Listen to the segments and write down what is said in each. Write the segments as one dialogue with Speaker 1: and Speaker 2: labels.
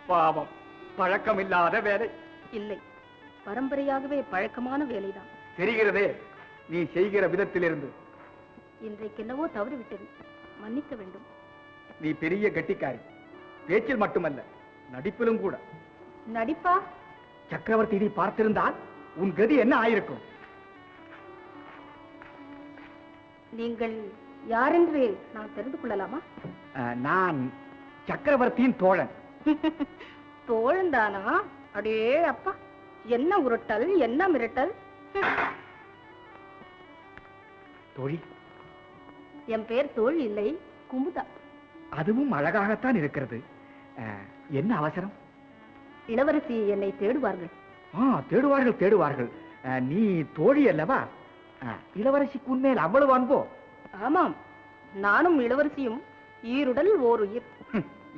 Speaker 1: பாவம், பழக்கமில்லாத வேலை.
Speaker 2: இல்லை, பரம்பரையாகவே பழக்கமான வேலைதான்.
Speaker 1: தெரிகிறதே நீ செய்கிற விதத்திலிருந்து.
Speaker 2: இன்றைக்கு என்னவோ தவறிவிட்டது, மன்னிக்க வேண்டும்.
Speaker 1: நீ பெரிய கெட்டிக்காரி, பேச்சில் மட்டுமல்ல நடிப்பிலும் கூட.
Speaker 2: நடிப்பா?
Speaker 1: சக்கரவர்த்தி இதை பார்த்திருந்தால் உன் கதி என்ன ஆயிருக்கும்?
Speaker 2: நீங்கள் யாரென்று நான் தெரிந்து கொள்ளலாமா?
Speaker 1: நான் சக்கரவர்த்தியின் தோழன்.
Speaker 2: தோழன் தானா? அடே அப்பா, என்ன உருட்டல், என்ன மிரட்டல்!
Speaker 1: தோழி,
Speaker 2: என் பேர் தோழி இல்லை, குமுதா.
Speaker 1: அதுவும் அழகாகத்தான் இருக்கிறது. என்ன அவசரம்?
Speaker 2: இளவரசி என்னை தேடுவார்கள்.
Speaker 1: தேடுவார்கள் தேடுவார்கள். நீ தோழி அல்லவா? இளவரசிக்கு உன்மேல் அவ்வளவு அன்போ?
Speaker 2: ஆமாம், நானும் இளவரசியும் ஈருடல் ஓர் உயிர்.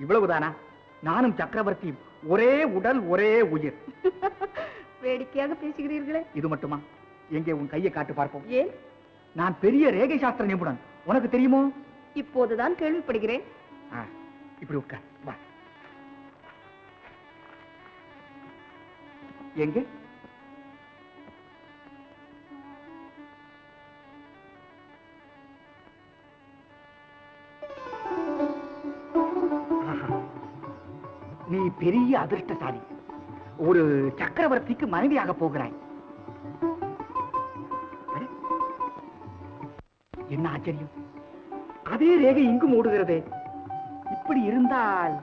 Speaker 1: இவ்வளவுதானா? நானும் சக்கரவர்த்தி ஒரே உடல் ஒரே உயிர்.
Speaker 2: வேடிக்கையாக பேசுகிறீர்களே.
Speaker 1: இது மட்டுமா? எங்கே உன் கையை காட்டு பார்ப்போம்.
Speaker 2: ஏன்?
Speaker 1: நான் பெரிய ரேகை சாஸ்திர நிபுணன், உனக்கு தெரியுமோ?
Speaker 2: இப்போதுதான் கேள்விப்படுகிறேன்.
Speaker 1: இப்படி உட்கார், வா. எங்கே? நீ பெரிய அதிர்ஷ்டசாலி. ஒரு சக்கரவர்த்திக்கு மனைவியாக போகிறாய். என்ன ஆச்சரியம்! அதே ரேகை இங்கும் ஓடுகிறதே. இப்படி இருந்தால்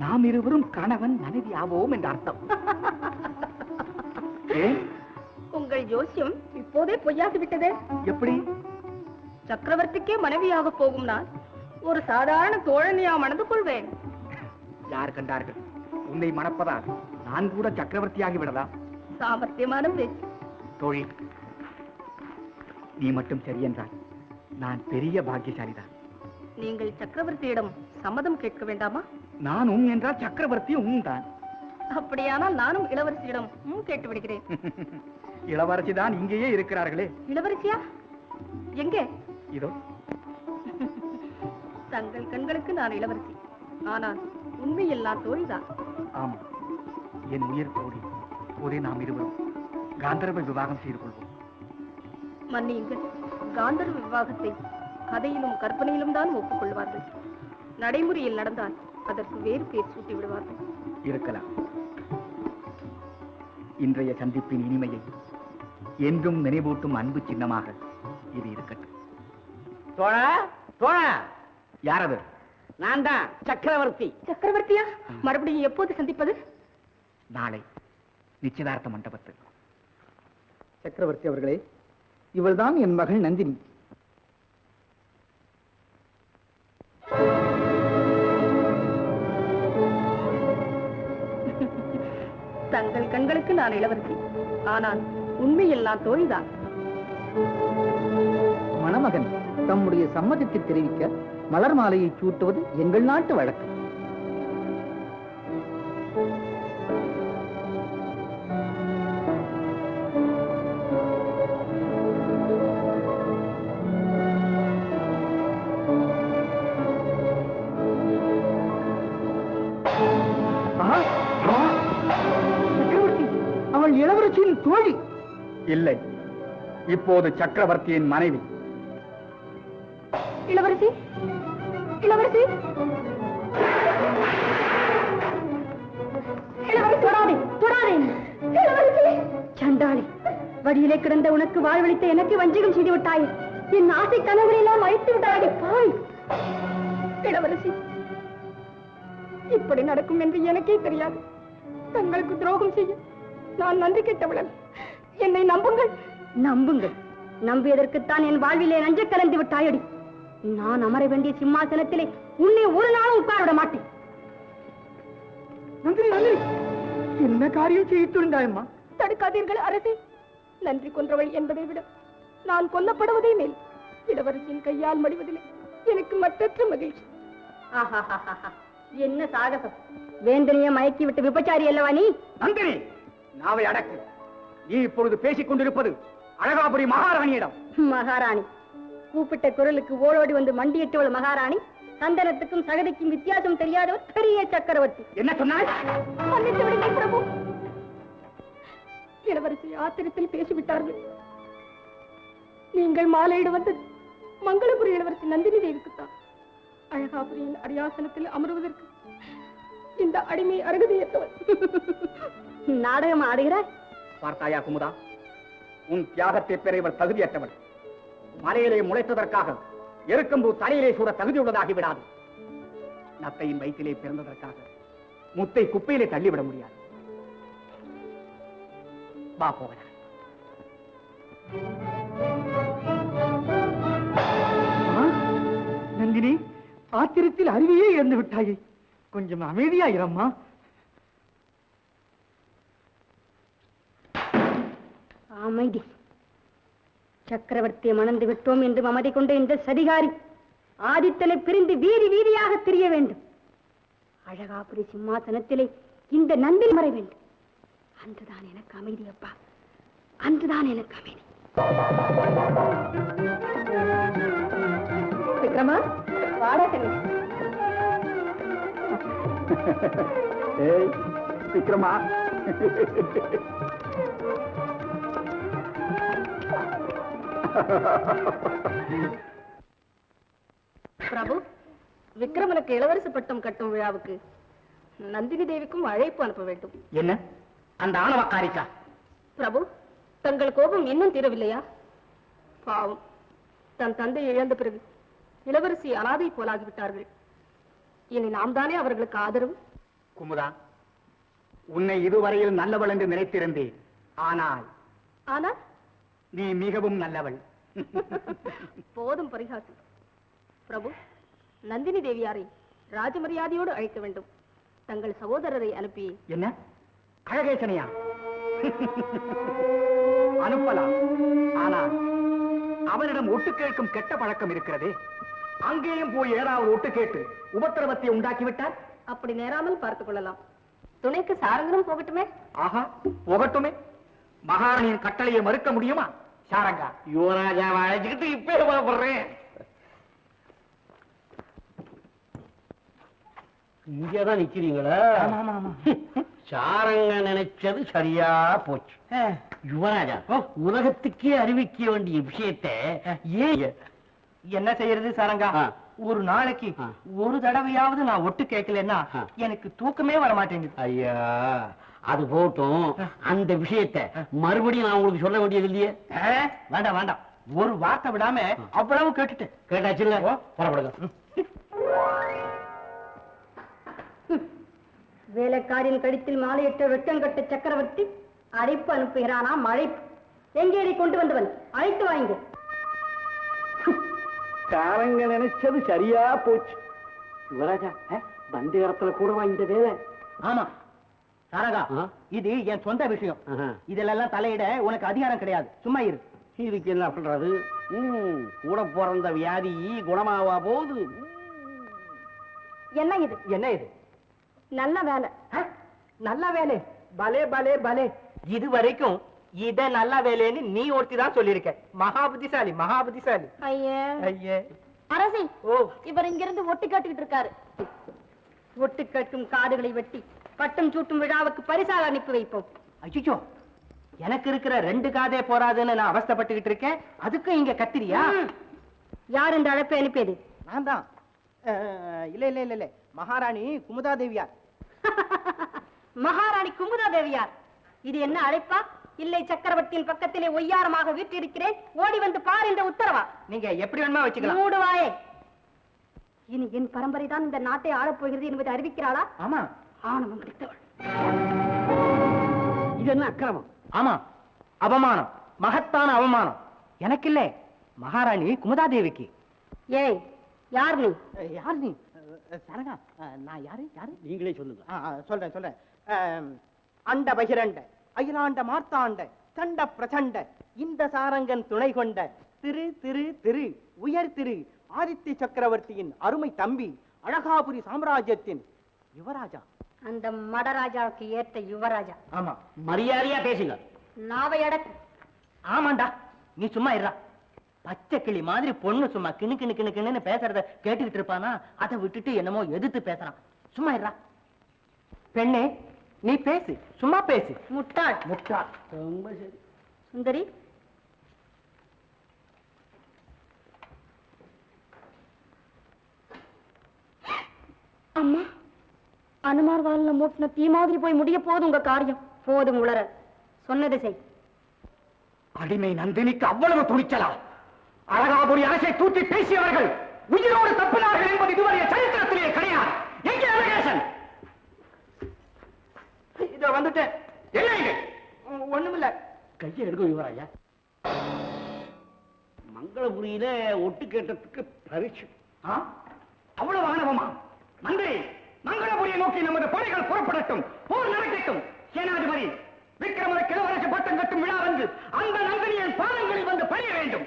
Speaker 1: நாம் இருவரும் கணவன் மனைவி ஆவோம் என்ற அர்த்தம்.
Speaker 2: உங்கள் ஜோசியம் இப்போதே பொய்யாகிவிட்டதே.
Speaker 1: எப்படி?
Speaker 2: சக்கரவர்த்திக்கே மனைவியாக போகும் நான் ஒரு சாதாரண தோழனையா மணந்து கொள்வேன்.
Speaker 1: யார் கண்டார்கள்? உன்னை மணப்பதால் நான் கூட சக்கரவர்த்தியாகி விடலாம்.
Speaker 2: சாமர்த்தியமான பேச்சு.
Speaker 1: தோழி, நீ மட்டும் சரி என்றால் நான் பெரிய பாக்கியசாலிதான்.
Speaker 2: நீங்கள் சக்கரவர்த்தியிடம் சம்மதம் கேட்க வேண்டாமா?
Speaker 1: நானும் என்றால் சக்கரவர்த்தி தான்.
Speaker 2: அப்படியானால் நானும் இளவரசியிடம் கேட்டு விடுகிறேன்.
Speaker 1: இளவரசி தான் இங்கேயே இருக்கிறார்களே.
Speaker 2: இளவரசியா? எங்கே?
Speaker 1: இதோ.
Speaker 2: தங்கள் கண்களுக்கு நான் இளவரசி, ஆனால் உண்மையில் நான் தோழிதான்.
Speaker 1: ஆமா, என் உயிர் தோழி. ஒரே நாம் இருவரும் காந்தர்வ விவாகம் செய்து கொள்வோம்.
Speaker 2: மன்னியுங்கள், காந்தர்வ விவாகத்தை கதையிலும் கற்பனையிலும் தான் ஒப்புக்கொள்வார்கள். நடைமுறையில் நடந்தால் அதற்கு வேறு பேர் சூட்டி விடுவார்கள்.
Speaker 1: இருக்கலாம். இன்றைய சந்திப்பின் இனிமையை என்றும் நினைவூட்டும் அன்பு சின்னமாக இது இருக்கட்டும். யார் அது?
Speaker 3: நான் தான் சக்கரவர்த்தி.
Speaker 2: சக்கரவர்த்தியா? மறுபடியும் எப்போது சந்திப்பது?
Speaker 1: நாளை நிச்சயதார்த்த மண்டபத்தில்.
Speaker 4: சக்கரவர்த்தி அவர்களே, இவள்தான் என் மகள் நந்தினி.
Speaker 2: தங்கள் கண்களுக்கு நான் இளவரசி, ஆனால் உண்மையில் நான் தோழிதான்.
Speaker 4: மணமகன் தம்முடைய சம்மதத்தை தெரிவிக்க மலர் மாலையை சூட்டுவது எங்கள் நாட்டு வழக்கம். அவள் இளவரசியின் தோழி
Speaker 1: இல்லை, இப்போது சக்கரவர்த்தியின் மனைவி.
Speaker 2: இளவரசி, இளவரசி, தொடாதே, தொடாதே. இளவரசி! சண்டாளி, வழியிலே கிடந்த உனக்கு வாழ்வழித்த எனக்கு வஞ்சகம் செய்து விட்டாய். என் ஆசை கனவுகளை எல்லாம் அழித்து விட்டாய். பாய்! இளவரசி, இப்படி நடக்கும் என்று எனக்கே தெரியாது. தங்களுக்கு துரோகம் செய்ய நான் நன்றி கெட்டவளன். என்னை நம்புங்கள். நம்புங்கள். நம்பியதற்குத்தான் என் வாழ்விலே நஞ்ச கலந்து விட்டாயடி. நான் அமர வேண்டிய சிம்மாசனத்திலே உன்னை ஒரு நாளும் உட்கார விட மாட்டேன்.
Speaker 4: நந்தினி, நந்தினி, என்ன காரியம் செய்து துணிந்தாயம்மா?
Speaker 2: தடுக்காதீர்கள் அரசே. நன்றி கொன்றவள் என்பதை விட நான் கொல்லப்படுவதே மேல். இளவரசியின் கையால் மடிவதிலே எனக்கு மற்றற்ற மகிழ்ச்சி. என்ன சாகசம்! வேந்தனைய மயக்கி விட்டு விபச்சாரி அல்லவா நீ?
Speaker 1: நந்தினி, நாவை அடக்கு. நீ இப்பொழுது பேசிக் கொண்டிருப்பது அழகாபுரி மகாராணியிடம்.
Speaker 2: மகாராணி? கூப்பிட்ட குரலுக்கு ஓடோடி வந்து மண்டியிட்டவள் மகாராணி. சந்தனத்துக்கும் சகதிக்கும் வித்தியாசம் தெரியாதவர் பெரிய சக்கரவர்த்தி.
Speaker 1: என்ன சொன்னாய்?
Speaker 2: மன்னித்து விடுங்கள் பிரபு. இளவரசி ஆத்திரத்தில் பேசிவிட்டார்கள். நீங்கள் மாலையிட வந்தது மங்களபுரி இளவரசி நந்தினி தேவிக்குத்தான். அழகாபுரியின் அரியாசனத்தில் அமர்வதற்கு இந்த அடிமை அருகதையற்றவர். நாடகம் ஆடுகிறார்.
Speaker 1: பார்த்தாயா குமுதா, உன் தியாகத்தை பெற இவர் தகுதியற்றவள். மலையிலே முளைத்ததற்காக எருக்கம்பு தலையிலே சூட தகுதியுள்ளதாகி விடாது. நத்தையின் வயிற்றிலே பிறந்ததற்காக முத்தை குப்பையிலே தள்ளிவிட முடியாது. வா போகலாம். நந்தினி, ஆத்திரத்தில் அறிவையே இழந்து விட்டாயே. கொஞ்சம் அமைதியாயிரம்மா.
Speaker 2: அமைதி. சக்கரவர்த்தியை மணந்து விட்டோம் என்று மமதை கொண்ட இந்த சதிகாரி ஆதித்தனை பிரிந்து வீதி வீதியாக திரிய வேண்டும். அழகாபுரி சிம்மாசனத்திலே இந்த நந்தினி மறை வேண்டும். அன்றுதான் எனக்கு அமைதி அப்பா, அன்றுதான் எனக்கு அமைதி. விக்ரமா, வாடா செல்வி.
Speaker 1: ஏய் விக்ரமா,
Speaker 2: பிரபு, விக்ரமனுக்கு இளவரசு பட்டம் கட்டும் விழாவுக்கு நந்தினி தேவிக்கும் அழைப்பு அனுப்ப வேண்டும்.
Speaker 1: என்ன அந்த ஆணவக்காரிக்கா?
Speaker 2: பிரபு, தங்கள் கோபம் இன்னும் தீரவில்லையா? பாவம், தன் தந்தை இழந்த பிறகு இளவரசி அனாதை போலாகிவிட்டார்கள். இனி நாம் தானே அவர்களுக்கு ஆதரவு.
Speaker 1: குமுதா, உன்னை இதுவரையில் நல்லவள் என்று நினைத்திருந்தேன். ஆனால்
Speaker 2: ஆனால்
Speaker 1: நீ மிகவும் நல்லவள்.
Speaker 2: போதும் பரிகாசம். பிரபு, நந்தினி தேவியாரை ராஜமரியாதையோடு அழைக்க வேண்டும். தங்கள் சகோதரரை அனுப்பி.
Speaker 1: என்ன அழகேசனையா? அனுப்பலாம். ஆனால் அவரிடம் ஒட்டு கேட்கும் கெட்ட பழக்கம் இருக்கிறதே. அங்கேயும் போய் ஏதாவது ஒட்டு கேட்டு உபத்திரவத்தை உண்டாக்கிவிட்டார்.
Speaker 2: அப்படி நேராமல் பார்த்துக் கொள்ளலாம். துணைக்கு சாரங்கனும் போகட்டுமே.
Speaker 1: ஆஹா, போகட்டுமே. மகாராணியின் கட்டளையை மறுக்க முடியுமா? சாரங்கா,
Speaker 3: யுவராஜாவை அழைச்சுக்கிட்டு இப்ப புறப்படுறேன். இங்கதான் நிக்கிறீங்களா? சாரங்க நினைச்சது சரியா போச்சு. யுவராஜா, உலகத்துக்கே அறிவிக்க வேண்டிய விஷயத்தை ஏன்
Speaker 1: என்ன செய்யறது சாரங்கா?
Speaker 3: ஒரு நாளைக்கு ஒரு தடவையாவது நான் ஒட்டு கேட்கலன்னா எனக்கு தூக்கமே வர மாட்டேங்குது. ஐயா, அது போட்டும். அந்த விஷயத்தை மறுபடியும் நான் உங்களுக்கு சொல்ல வேண்டியது இல்லையே. வேண்டாம் வேண்டாம், ஒரு வார்த்தை விடாம அவ்வளவு கேட்டுட்டு கேட்டாச்சு. புறப்படுங்க.
Speaker 2: வேலைக்காரின் கழுத்தில் மாலையிட்ட வெட்டங்கட்ட சக்கரவர்த்தி அழைப்பு அனுப்புகிறானா? மழைப்பு. எங்கே கொண்டு வந்தவன்? அழைத்து வாங்க.
Speaker 3: சாரங்க நினைச்சது சரியா போச்சு. யுவராஜா, வந்த இடத்துல கூடவா இந்த வேலை?
Speaker 1: ஆமா சாரங்கா, இது என் சொந்த விஷயம். இதெல்லாம் தலையிட உனக்கு அதிகாரம் கிடையாது. சும்மா இரு.
Speaker 3: இதுக்கு என்ன பண்றது? கூட பிறந்த வியாதி குணமாவா போகுது.
Speaker 2: என்ன இது?
Speaker 1: என்ன இது?
Speaker 2: நல்ல வேலை.
Speaker 1: நல்ல வேலை. பலே பலே பலே. இது வரைக்கும் இத நல்ல வேலைன்னு நீ ஒருத்தி தான் சொல்லிருக்க. மகா புத்திசாலி, மகா புத்திசாலி. ஐயே
Speaker 2: அரசி,
Speaker 1: ஓ,
Speaker 2: இவர் இங்கிருந்து ஒட்டு கேட்டுக்கிட்டு இருக்காரு. ஒட்டு கேட்கும் காடுகளை வெட்டி பட்டம் சூட்டும் விழாவுக்கு பரிசாக அனுப்பி வைப்போம்.
Speaker 1: அச்சோ, எனக்கு இருக்கிற 2 காதே போறாதுன்னு நான் அவஸ்தைப்பட்டுக்கிட்டு இருக்கேன். அதுக்கும் இங்க கத்திரியா?
Speaker 2: யார் இந்த அழைப்பை அனுப்பியது?
Speaker 1: நான் தான். இல்ல இல்ல இல்ல இல்ல, மகாராணி குமுதா தேவியார்.
Speaker 2: மகாராணி குமுதா தேவியார். இது என்ன அழைப்பா? இல்லை, சக்கரவர்த்தியின் பக்கத்திலே ஒய்யாரமாக வீற்றிருக்கிறேன், ஓடி வந்து பார் என்ற உத்தரவா?
Speaker 1: நீங்க எப்படி வேணுமா வச்சுக்கலாம்.
Speaker 2: மூடுவாயே. இனி என் பரம்பரை தான் இந்த நாட்டை ஆளப் போகிறது என்பதை அறிவிக்கிறாளா?
Speaker 1: ஆமா.
Speaker 2: ஆணவம் பிடித்தவள்.
Speaker 3: இது என்ன அக்கிரமம்?
Speaker 1: ஆமா, அவமானம், மகத்தான அவமானம். எனக்கு இல்ல, மகாராணி குமுதா தேவிக்கு.
Speaker 2: ஏய், யார் நீ?
Speaker 1: யார் நீ? சரகா, நான் யாரு? யாரு?
Speaker 3: நீங்களே சொல்லுங்க.
Speaker 1: சொல்றேன் சொல்றேன். அண்ட பகிரண்ட அகிலாண்ட மார்த்தாண்ட சண்ட பிரச்சண்ட இந்த சாரங்கன் துணை கொண்ட திரு திரு திரு உயர் திரு ஆதித்ய சக்கரவர்த்தியின் அருமை தம்பி, அழகாபுரி சாம்ராஜ்யத்தின் யுவராஜா.
Speaker 2: அந்த மடராஜாவுக்கு ஏற்ற யுவராஜா.
Speaker 1: ஆமா,
Speaker 3: மரியாதையா பேசுங்க.
Speaker 2: நாவை அடக்கு.
Speaker 1: ஆமாண்டா, நீ சும்மா இருடா. பச்சை கிளி மாதிரி பொண்ணு சும்மா கிணு கிணு கிணு கிணுன்னு பேசுறத கேட்டுக்கிட்டு இருப்பானா, அதை விட்டுட்டு என்னமோ எதிர்த்து பேசுறான். சும்மா இருடா. பெண்ணே, நீ பேசு, சும்மா பேசு.
Speaker 2: முட்டாள்.
Speaker 1: முட்டாள். ரொம்ப சரி.
Speaker 2: சுந்தரி, அம்மா, அனுமார் வால்ல மூட்டின தீ மாதிரி போய் முடிய போதும் உங்க காரியம். போதும் உளற, சொன்னதை செய்.
Speaker 3: அடிமை நந்தினிக்கு அவ்வளவு துணிச்சலா? அழகாபுரி அரசை தூக்கி பேசியவர்கள் உயிரோடு தப்பினார்கள் என்பது இதுவரைய சரித்திரத்திலே கிடையாது. எங்கே அழகேசன்?
Speaker 1: இதோ வந்துட்டேன்.
Speaker 3: என்ன இது?
Speaker 1: ஒண்ணுமில்ல.
Speaker 3: கையை எடுக்க யுவராஜா. மங்களபுரியில ஒட்டு கேட்டதுக்கு பரிசு. அவ்வளவு ஆணவமா? மந்திரி, மங்களபுரியை நோக்கி நமது படைகள் புறப்படட்டும், போர் நடக்கட்டும். சேனாதிபதி விக்ரமர கிழவரசு பட்டம் கட்டும் விழா வந்து அந்த நந்தினியின் பாதங்களில் வந்து பணிய வேண்டும்.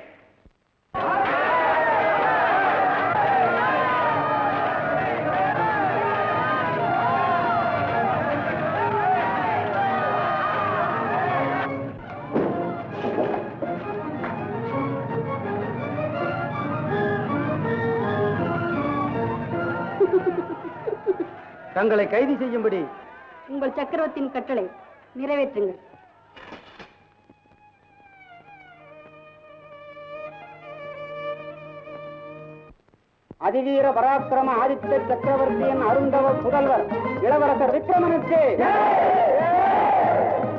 Speaker 1: தங்களை கைது செய்யும்படி
Speaker 2: உங்கள் சக்கரவர்த்தியின் கட்டளை நிறைவேற்றுங்கள்.
Speaker 5: அதிவீர பராக்கிரம ஆதித்த சக்கரவர்த்தியின் அருந்தவ புதல்வர் இளவரசர் விக்ரமனுக்கு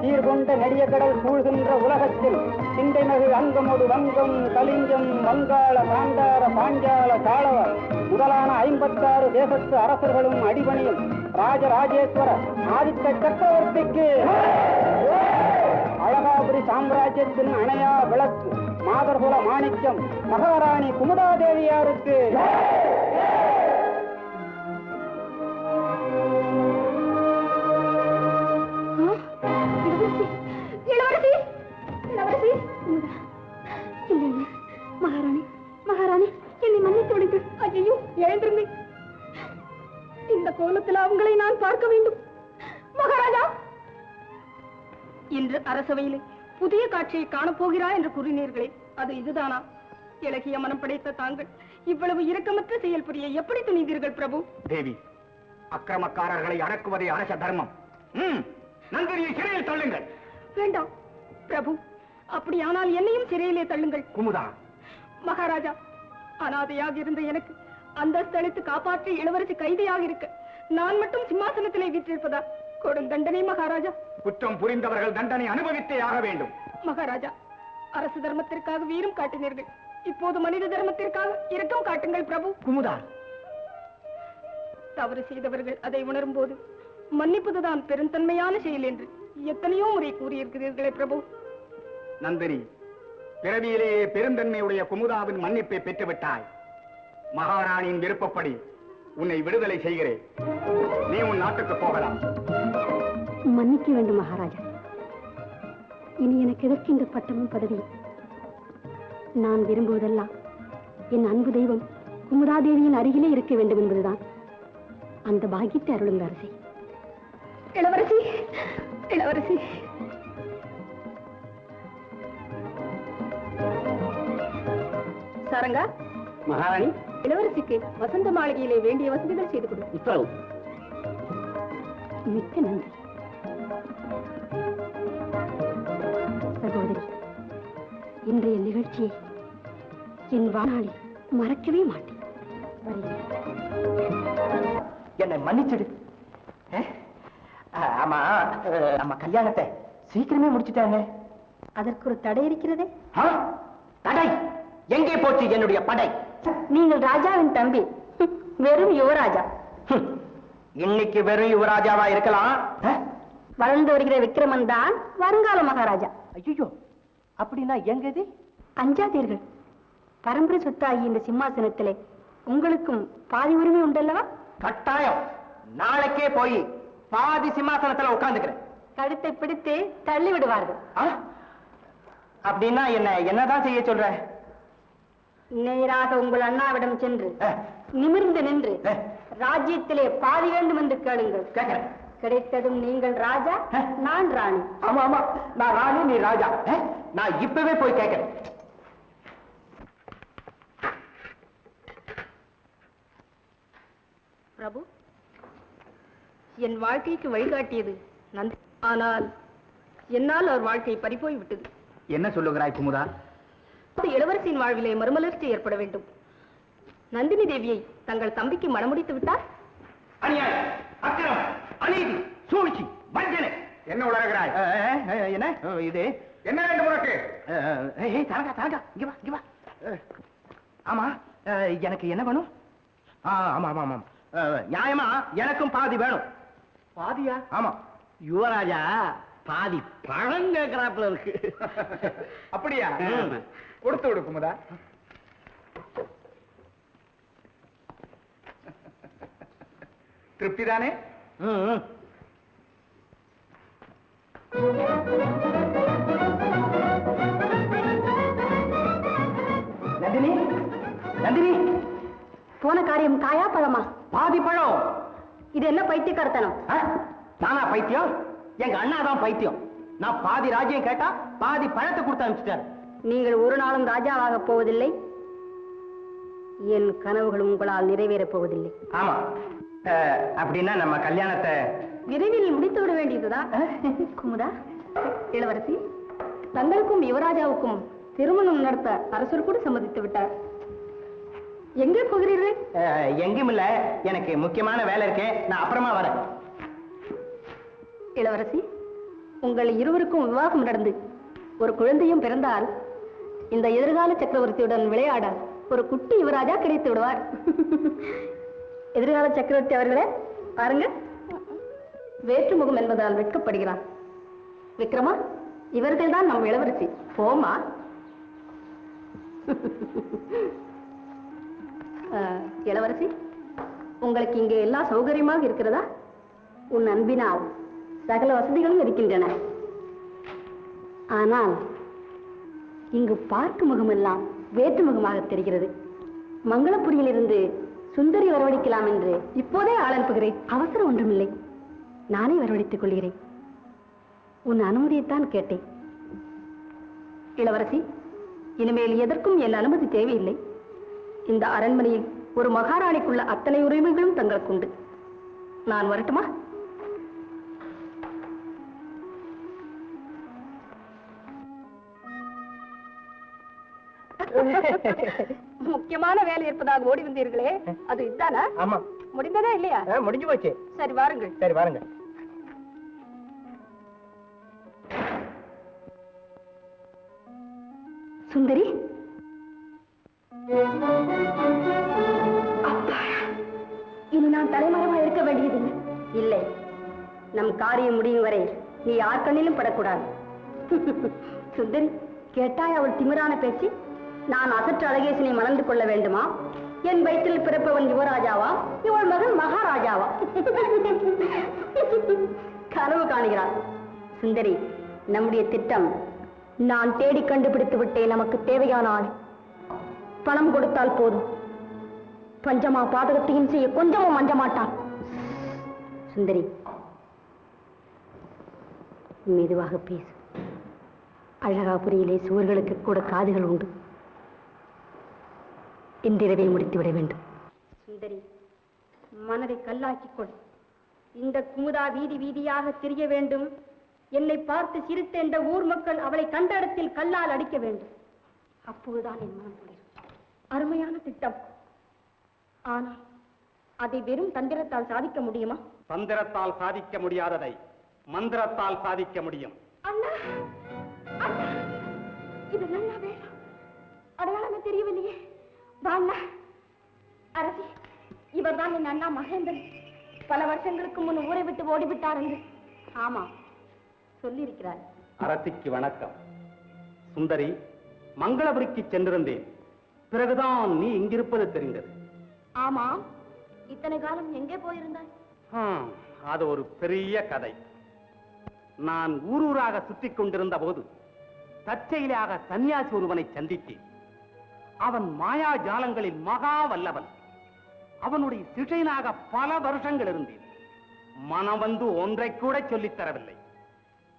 Speaker 5: சீர்கொண்ட நெடிய கடல் சூழ்கின்ற உலகத்தில் சிந்தைமகு அங்கமொடு வங்கம், கலிங்கம், வங்காள, காண்டார, பாஞ்சால, சாளவர் முதலான 56 தேசத்து அரசர்களும் அடிபணியும் ராஜராஜேஸ்வர ஆதித்த சக்கரவர்த்திக்கு அழகாபுரி சாம்ராஜ்யத்தின் அணையா விளக்கு மாதர்குல மாணிக்கம் மகாராணி குமுதாதேவியாருக்கு
Speaker 2: இளவரசி, இளவரசி. மகாராணி, மகாராணி, என்னை மன்னித்து விடுங்கள். ஐயோ, எழுந்திருங்க. இந்த கோலத்தில் அவங்களை நான் பார்க்க வேண்டும். மகாராஜா, இன்று அரசவையிலே புதிய காட்சியை காணப்போகிறார் என்று கூறினீர்களே, அது இதுதானா? இலகிய மனம் படைத்த தாங்கள் இவ்வளவு இரக்கமற்ற செயல் புரிய எப்படி துணிந்தீர்கள் பிரபு?
Speaker 3: தேவி, அக்கிரமக்காரர்களை அடக்குவதே அரச தர்மம். நந்தினியை சிறையில் தள்ளுங்கள்.
Speaker 2: வேண்டாம் பிரபு, அப்படியானால் என்னையும் சிறையிலே தள்ளுங்கள்.
Speaker 3: குமுதா.
Speaker 2: மகாராஜா, அனாதையாக இருந்த எனக்கு அந்தஸ்தளித்து காப்பாற்றி இளவரசி கைதியாக இருக்க நான் மட்டும் சிம்மாசனத்திலே வீற்றிருப்பதா? கொடும் தண்டனை மகாராஜா.
Speaker 3: குற்றம் புரிந்தவர்கள் தண்டனை அனுபவித்தே ஆக வேண்டும்.
Speaker 2: மகாராஜா, அரசு தர்மத்திற்காக வீரம் காட்டினீர்கள், இப்போது மனித தர்மத்திற்காக இரக்கம் காட்டுங்கள் பிரபு.
Speaker 3: குமுதா,
Speaker 2: தவறு செய்தவர்கள் அதை உணரும் போது மன்னிப்பதுதான் பெருந்தன்மையான செயல் என்று எத்தனையோ முறை கூறியிருக்கிறீர்களே பிரபு.
Speaker 3: நந்தினி, பிறவியிலேயே பெருந்தன்மையுடைய குமுதாவின் மன்னிப்பை பெற்றுவிட்டாய். மகாராணியின் விருப்பப்படி உன்னை விடுதலை செய்கிறேன். நீ உன் நாட்டுக்கு போகலாம்.
Speaker 2: மன்னிக்க வேண்டும் மகாராஜா. இனி எனக்கு எதற்கு இந்த பட்டமும் பதவியும்? நான் விரும்புவதெல்லாம் என் அன்பு தெய்வம் குமுதாதேவியின் அருகிலே இருக்க வேண்டும் என்பதுதான். அந்த பாக்கியத்தை அருளுங்க அரசி. இளவரசி, இளவரசி. சாரங்கா.
Speaker 3: மகாராணி,
Speaker 2: இளவரசிக்கு வசந்த மாளிகையிலே வேண்டிய வசதிகள் செய்து கொடு.
Speaker 3: உத்தரவு.
Speaker 2: மிக்க நன்றி சகோதரி. இன்றைய நிகழ்ச்சியை என் வாழ்நாளில் மறக்கவே மாட்டேன்.
Speaker 1: என்னை மன்னிச்சிடு. ஆமா, நம்ம கல்யாணத்தை சீக்கிரமே முடிச்சுட்டாங்க.
Speaker 2: அதற்கு ஒரு தடை இருக்கிறதே.
Speaker 1: தடை? எங்கே போச்சு என்னுடைய படை?
Speaker 2: நீங்கள் ராஜாவின் தம்பி, வெறும் யுவராஜா.
Speaker 1: இன்னைக்கு வெறும் யுவராஜாவா இருக்கலாம்.
Speaker 2: வளர்ந்து வருகிற விக்ரமன் தான் வருங்கால மகாராஜா.
Speaker 1: ஐயோ, அப்படின்னா எங்கது?
Speaker 2: அஞ்சாதீர்கள். பரம்பரை சொத்தாகி இந்த சிம்மாசனத்திலே உங்களுக்கும் பாதி உரிமை உண்டல்லவா?
Speaker 1: கட்டாயம். நாளைக்கே போய் பாதி சிம்மாசனத்துல உட்கார்ந்துக்கிறேன்.
Speaker 2: கழுத்தை பிடித்து தள்ளி விடுவார்கள்.
Speaker 1: அப்படின்னா என்னதான் செய்ய சொல்ற?
Speaker 2: நேராக உங்கள் அண்ணாவிடம் சென்று நிமிர்ந்து நின்று ராஜ்யத்திலே பாதி வேண்டும் என்று கேளுங்கள். கிடைத்ததும் நீங்கள் ராஜா, நான் ராணி.
Speaker 1: ஆமா ஆமா, நான் ராணி, நீ ராஜா. நான் இப்பவே போய் கேட்கிறேன்.
Speaker 2: பிரபு, என் வாழ்க்கைக்கு வழிகாட்டியது நந்தி. ஆனால் என்னால் அவர் வாழ்க்கை பறிபோய் விட்டது.
Speaker 4: என்ன சொல்லுகிறாய் குமுதா?
Speaker 2: இளவரசியின் வாழ்விலே மறுமலர்ச்சி ஏற்பட வேண்டும். நந்தினி தேவியை தங்கள் தம்பிக்கு மணமுடித்து விட்டார்.
Speaker 1: அநியாயம், அக்கிரம், அநீதி, சூழ்ச்சி, வஞ்சனை.
Speaker 4: என்ன உளறுகிறாய்?
Speaker 1: என்ன இது?
Speaker 4: என்ன வேண்டும் உனக்கு?
Speaker 1: தரங்கா தரங்கா, இங்க வா இங்க வா. ஆமா, எனக்கு என்ன வேணும்? ஆமா ஆமா ஆமா, நியாயமா எனக்கும் பாதி வேணும்.
Speaker 3: பாதியா?
Speaker 1: ஆமா.
Speaker 3: யுவராஜா பாதி பழம் கேட்கிறாப்புல இருக்கு.
Speaker 4: அப்படியா? கொடுத்து விடு குமுதா. திருப்தி தானே?
Speaker 1: நந்தினி, நந்தினி,
Speaker 2: போன காரியம் காயா பழமா?
Speaker 1: பாதி பழம்.
Speaker 2: இது என்ன பைத்தியக்காரத்தனம்?
Speaker 1: நானா பைத்தியம்? எங்க அண்ணா தான் பைத்தியம். நான் பாதி ராஜ்யம் கேட்டா பாதி பழத்தை கொடுத்து அனுப்பிச்சிட்டாரு.
Speaker 2: நீங்கள் ஒரு நாளும் ராஜாவாக போவதில்லை. என் கனவுகள் உங்களால் நிறைவேறப் போவதில்லை.
Speaker 1: ஆமா. அப்படின்னா நம்ம கல்யாணத்தை
Speaker 2: விரைவில் முடித்து விட வேண்டியதுதான். குமுதா, இளவரசி, தங்களுக்கும் யுவராஜாவுக்கும் திருமணம் நடத்த அரசர் கூட சம்மதித்து விட்டார். எங்கே போகிறீர்கள்?
Speaker 1: எங்கேயும் இல்ல, எனக்கு முக்கியமான வேலை இருக்கு. நான் அப்புறமா வரேன்.
Speaker 2: இளவரசி, உங்கள் இருவருக்கும் விவாகம் நடந்து ஒரு குழந்தையும் பிறந்தால் இந்த எதிர்கால சக்கரவர்த்தியுடன் விளையாட ஒரு குட்டி யுவராஜா கிடைத்து விடுவார். எதிர்கால சக்கரவர்த்தி அவர்களே, பாருங்க, வேற்றுமுகம் என்பதால் வெட்கப்படுகிறார். விக்ரமா, இவர்கள் தான் நம் இளவரசி. போமா. இளவரசி, உங்களுக்கு இங்கே எல்லா சௌகரியமாக இருக்கிறதா? உன் அன்பினால் சகல வசதிகளும் இருக்கின்றன. ஆனால் இங்கு பார்க்கும் முகமெல்லாம் வேற்று முகமாக தெரிகிறது. மங்களபுரியிலிருந்து சுந்தரி வரவழைக்கலாம் என்று இப்போதே ஆள் அனுப்புகிறேன். அவசரம் ஒன்றுமில்லை, நானே வரவழைத்துக் கொள்கிறேன். உன் அனுமதியைத்தான் கேட்டேன். இளவரசி, இனிமேல் எதற்கும் என் அனுமதி தேவையில்லை. இந்த அரண்மனையில் ஒரு மகாராணிக்குள்ள அத்தனை உரிமைகளும் தங்களுக்கு உண்டு. நான் வரட்டுமா? முக்கியமான வேலை இருப்பதாக ஓடி வந்தீர்களே, அது இதுதானா?
Speaker 1: ஆமா.
Speaker 2: முடிந்ததா இல்லையா?
Speaker 1: முடிஞ்சு போச்சு.
Speaker 2: சரி, வாருங்கள்.
Speaker 1: சரி, வாருங்க.
Speaker 2: சுந்தரி, இனி நான் தலைமறைவா இருக்க வேண்டியதில்லை. இல்லை, நம் காரியம் முடியும் வரை நீ யார் கண்ணிலும் படக்கூடாது. சுந்தரி, கேட்டாய் அவள் திமிரான பேச்சு? நான் அசற்று அழகேசனை மணந்து கொள்ள வேண்டுமா? என் வயிற்றில் பிறப்பவன் யுவராஜாவா, இவள் மகன் மகாராஜாவா? கனவு காணுகிறாள். சுந்தரி, நம்முடைய திட்டம் நான் தேடி கண்டுபிடித்து விட்டேன். நமக்கு தேவையான ஆள். பணம் கொடுத்தால் போதும். பஞ்சமா பாதகத்தையும் செய்ய கொஞ்சமும் மஞ்ச மாட்டான். சுந்தரி, மெதுவாக பேசு. அழகாபுரியிலே சுவர்களுக்கு கூட காதுகள் உண்டு. இன்றிரவே முடித்துவிட வேண்டும். சுந்தரி, மனதை கல்லாக்கிக் கொள். இந்த குமுதா வீதி வீதியாக திரிய வேண்டும். என்னை பார்த்து சிரித்த இந்த ஊர் மக்கள் அவளை கண்ட இடத்தில் கல்லால் அடிக்க வேண்டும். அப்போதுதான் என் மனம் குளிரும். அருமையான திட்டம். ஆனால் அதை வெறும் தந்திரத்தால் சாதிக்க முடியுமா?
Speaker 5: தந்திரத்தால் சாதிக்க முடியாததை மந்திரத்தால் சாதிக்க முடியும்.
Speaker 2: அண்ணா, அண்ணா, இது நல்லா வேண்டாம். அடையாளமே தெரியவில்லையே. வாண்ணா. அரசி, இவர்தான் என் அண்ணா மகேந்திரன். பல வருஷங்களுக்கு முன் ஊரை விட்டு ஓடிவிட்டார் என்று. ஆமா, சொல்லியிருக்கிறார்.
Speaker 5: அரசிக்கு வணக்கம். சுந்தரி, மங்களபுரிக்கு சென்றிருந்தேன். பிறகுதான் நீ இங்கிருப்பது தெரிந்தது.
Speaker 2: ஆமா, இத்தனை காலம் எங்கே போயிருந்தாய்?
Speaker 5: அது ஒரு பெரிய கதை. நான் ஊரூராக சுற்றிக் கொண்டிருந்த போது தற்செயலாக சன்னியாசி ஒருவனை சந்தித்தேன். அவன் மாயா ஜாலங்களில் மகா வல்லவன். அவனுடைய சிஷையனாக பல வருஷங்கள் இருந்தேன். மனம் வந்து ஒன்றை கூட சொல்லித் தரவில்லை.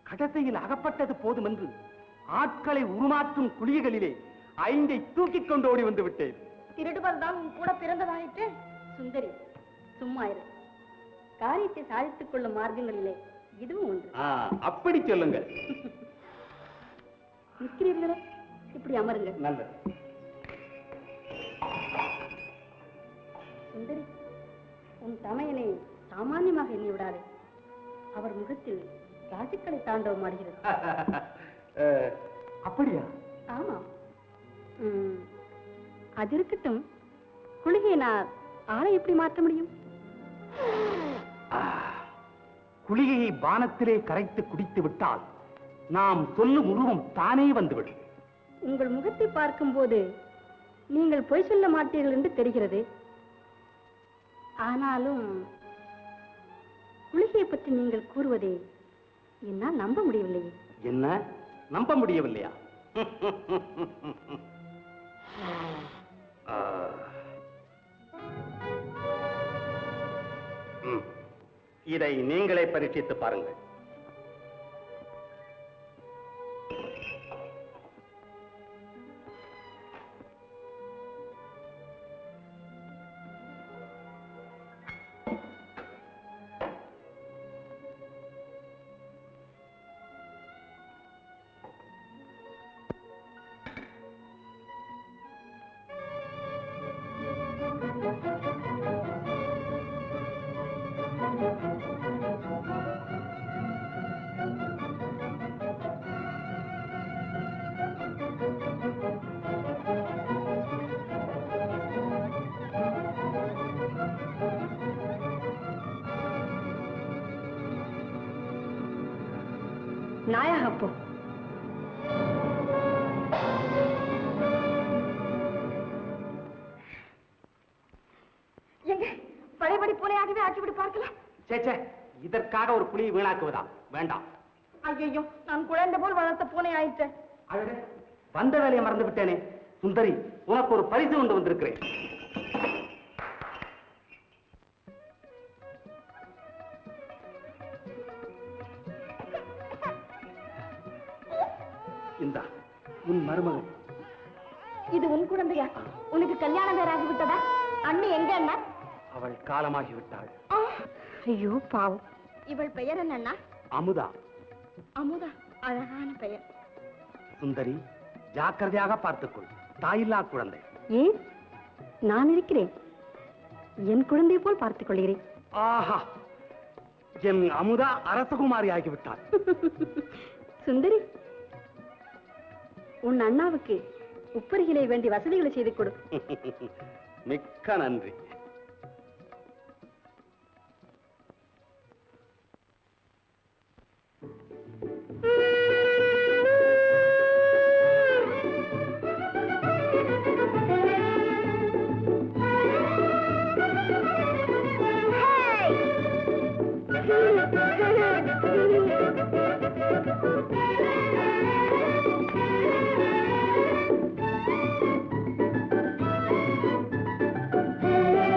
Speaker 5: கடைசியில் அகப்பட்டது போதும் என்று ஆட்களை உருமாற்றும் குழிகளிலே 5 தூக்கிக் கொண்டு ஓடி வந்து விட்டேன்.
Speaker 2: திருடுவர் தான் உன் கூட பிறந்ததாயிற்று. சுந்தரி, சும்மா இரு. காரியத்தை சாதித்துக் கொள்ளும் மார்க்கங்களிலே இதுவும் ஒன்று.
Speaker 5: அப்படி சொல்லுங்க.
Speaker 2: நிற்கிறீர்களே, இப்படி அமருங்கள்.
Speaker 5: நல்லது.
Speaker 2: சுந்தரி, உன் தமையனை சாமானியமாக எண்ணி விடாதே. அவர் முகத்தில் ராஜுக்களை தாண்டவம் ஆடுகிறது.
Speaker 5: அப்படியா?
Speaker 2: ஆமாம். அது இருக்கட்டும், குளிகையை நான் ஆளை எப்படி மாற்ற முடியும்?
Speaker 5: குளிகையை பானத்திலே கரைத்து குடித்து விட்டால் நாம் சொல்லும் உருவம் தானே வந்துவிடும்.
Speaker 2: உங்கள் முகத்தை பார்க்கும்போது நீங்கள் பொய் சொல்ல மாட்டீர்கள் என்று தெரிகிறது. ஆனாலும் குளிகையை பற்றி நீங்கள் கூறுவதை என்னால் நம்ப முடியவில்லையே.
Speaker 5: என்ன நம்ப முடியவில்லையா? இதை நீங்களே பரீட்சித்து பாருங்கள்.
Speaker 2: நாயகப்போ, எங்க பழையபடி பூனையாகவே ஆக்கிவிட்டு பார்க்கலாம்.
Speaker 5: சேச்சே, இதற்காக ஒரு புலியை வீணாக்குவதா? வேண்டாம்.
Speaker 2: ஐயோ, நான் குழந்தை போல் வளர்த்த பூனை ஆயிட்டேன்.
Speaker 5: அழகு, வந்த வேலையை மறந்து விட்டேனே. சுந்தரி, உனக்கு ஒரு பரிசு கொண்டு வந்திருக்கிறேன். இந்தா உன் மருமகன்.
Speaker 2: இது உன் குழந்தையா? உனக்கு கல்யாணம் வேற ஆகிவிட்டதா? அண்ணி எங்க அண்ணா?
Speaker 5: அவள் காலமாகிவிட்டாள்.
Speaker 2: ஐயோ பாவம். இவள் பெயர் என்னன்னா?
Speaker 5: அமுதா.
Speaker 2: அமுதா, அழகான பெயர்.
Speaker 5: சுந்தரி, ஜாக்கிரதையாக பார்த்துக்கொள். தாயில்லா குழந்தை.
Speaker 2: ஏன்? நான் இருக்கிறேன். என் குழந்தை போல் பார்த்துக் கொள்கிறேன்.
Speaker 5: ஆஹா, என் அமுதா அரசகுமாரி ஆகிவிட்டாள்.
Speaker 2: சுந்தரி, உன் அண்ணாவுக்கு உப்பரிகளை வேண்டி வசதிகளை செய்து கொடு.
Speaker 5: மிக்க நன்றி.
Speaker 2: Hey!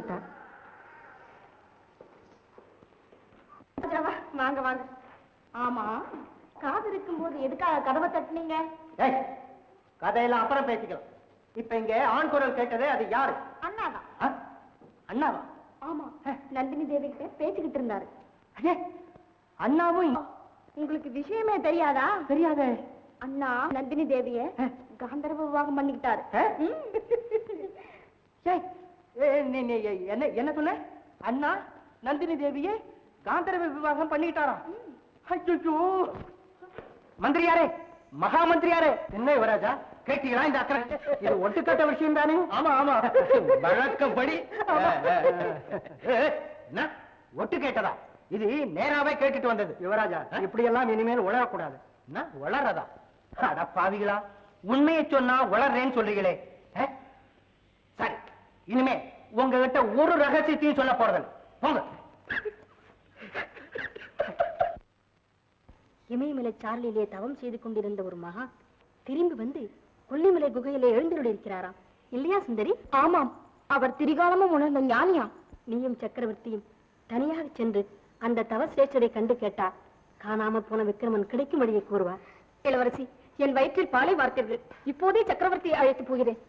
Speaker 2: விட்டார். வாங்க வாங்க. ஆமா, காது இருக்கும் போது எதுக்காக கதவை தட்டுனீங்க?
Speaker 1: கதையெல்லாம் அப்புறம் பேசிக்கலாம். இப்ப இங்க ஆண் குரல் கேட்டதே, அது யாரு?
Speaker 2: அண்ணாதான்.
Speaker 1: அண்ணாவா?
Speaker 2: ஆமா, நந்தினி தேவி கிட்ட பேசிக்கிட்டு இருந்தாரு.
Speaker 1: அண்ணாவும்
Speaker 2: உங்களுக்கு விஷயமே தெரியாதா?
Speaker 1: தெரியாதே.
Speaker 2: அண்ணா நந்தினி தேவிய காந்தர்வ விவாகம் பண்ணிக்கிட்டாரு.
Speaker 1: என்ன சொன்ன? அண்ணா நந்தினி தேவியை காந்தர்வ விவாகம் பண்ணிட்டாராம். ஐயோ, மந்திரியாரே, மகா மந்திரியாரே, என்ன யுவராஜா கேட்டீங்களா இந்த அக்கறை? இது ஒட்டுக்கட்ட விஷயம் தானே? ஆமா ஆமா, வழக்கப்படி. என்ன ஒட்டு கேட்டதா? இது நேராவே கேட்டுட்டு வந்தது. யுவராஜா, இப்படி எல்லாம் இனிமேல் உளரக்கூடாது. என்ன உளறதா? அட பாவிகளா, உண்மையை சொன்னா உளறேன்னு சொல்றீங்களே. சரி, இனிமே உங்ககிட்ட ஒரு ரகசியத்தையும் சொல்ல போறதில்லை. போங்க.
Speaker 2: இமயமலை சாரலிலே தவம் செய்து கொண்டிருந்த ஒரு மகா திரும்பி வந்து கொல்லிமலை குகையிலே எழுந்திருக்கிறாராம். இல்லையா சுந்தரி? ஆமாம், அவர் திரிகாலமும் உணர்ந்த ஞானியா. நீயும் சக்கரவர்த்தியும் தனியாக சென்று அந்த தவ சிரேஷ்டரை கண்டு கேட்டார். காணாமல் போன விக்ரமன் கிடைக்கும் வழியை கூறுவார். இளவரசி, என் வயிற்றில் பாலை வார்த்தீர்கள். இப்போதே சக்கரவர்த்தியை அழைத்து போகிறேன்.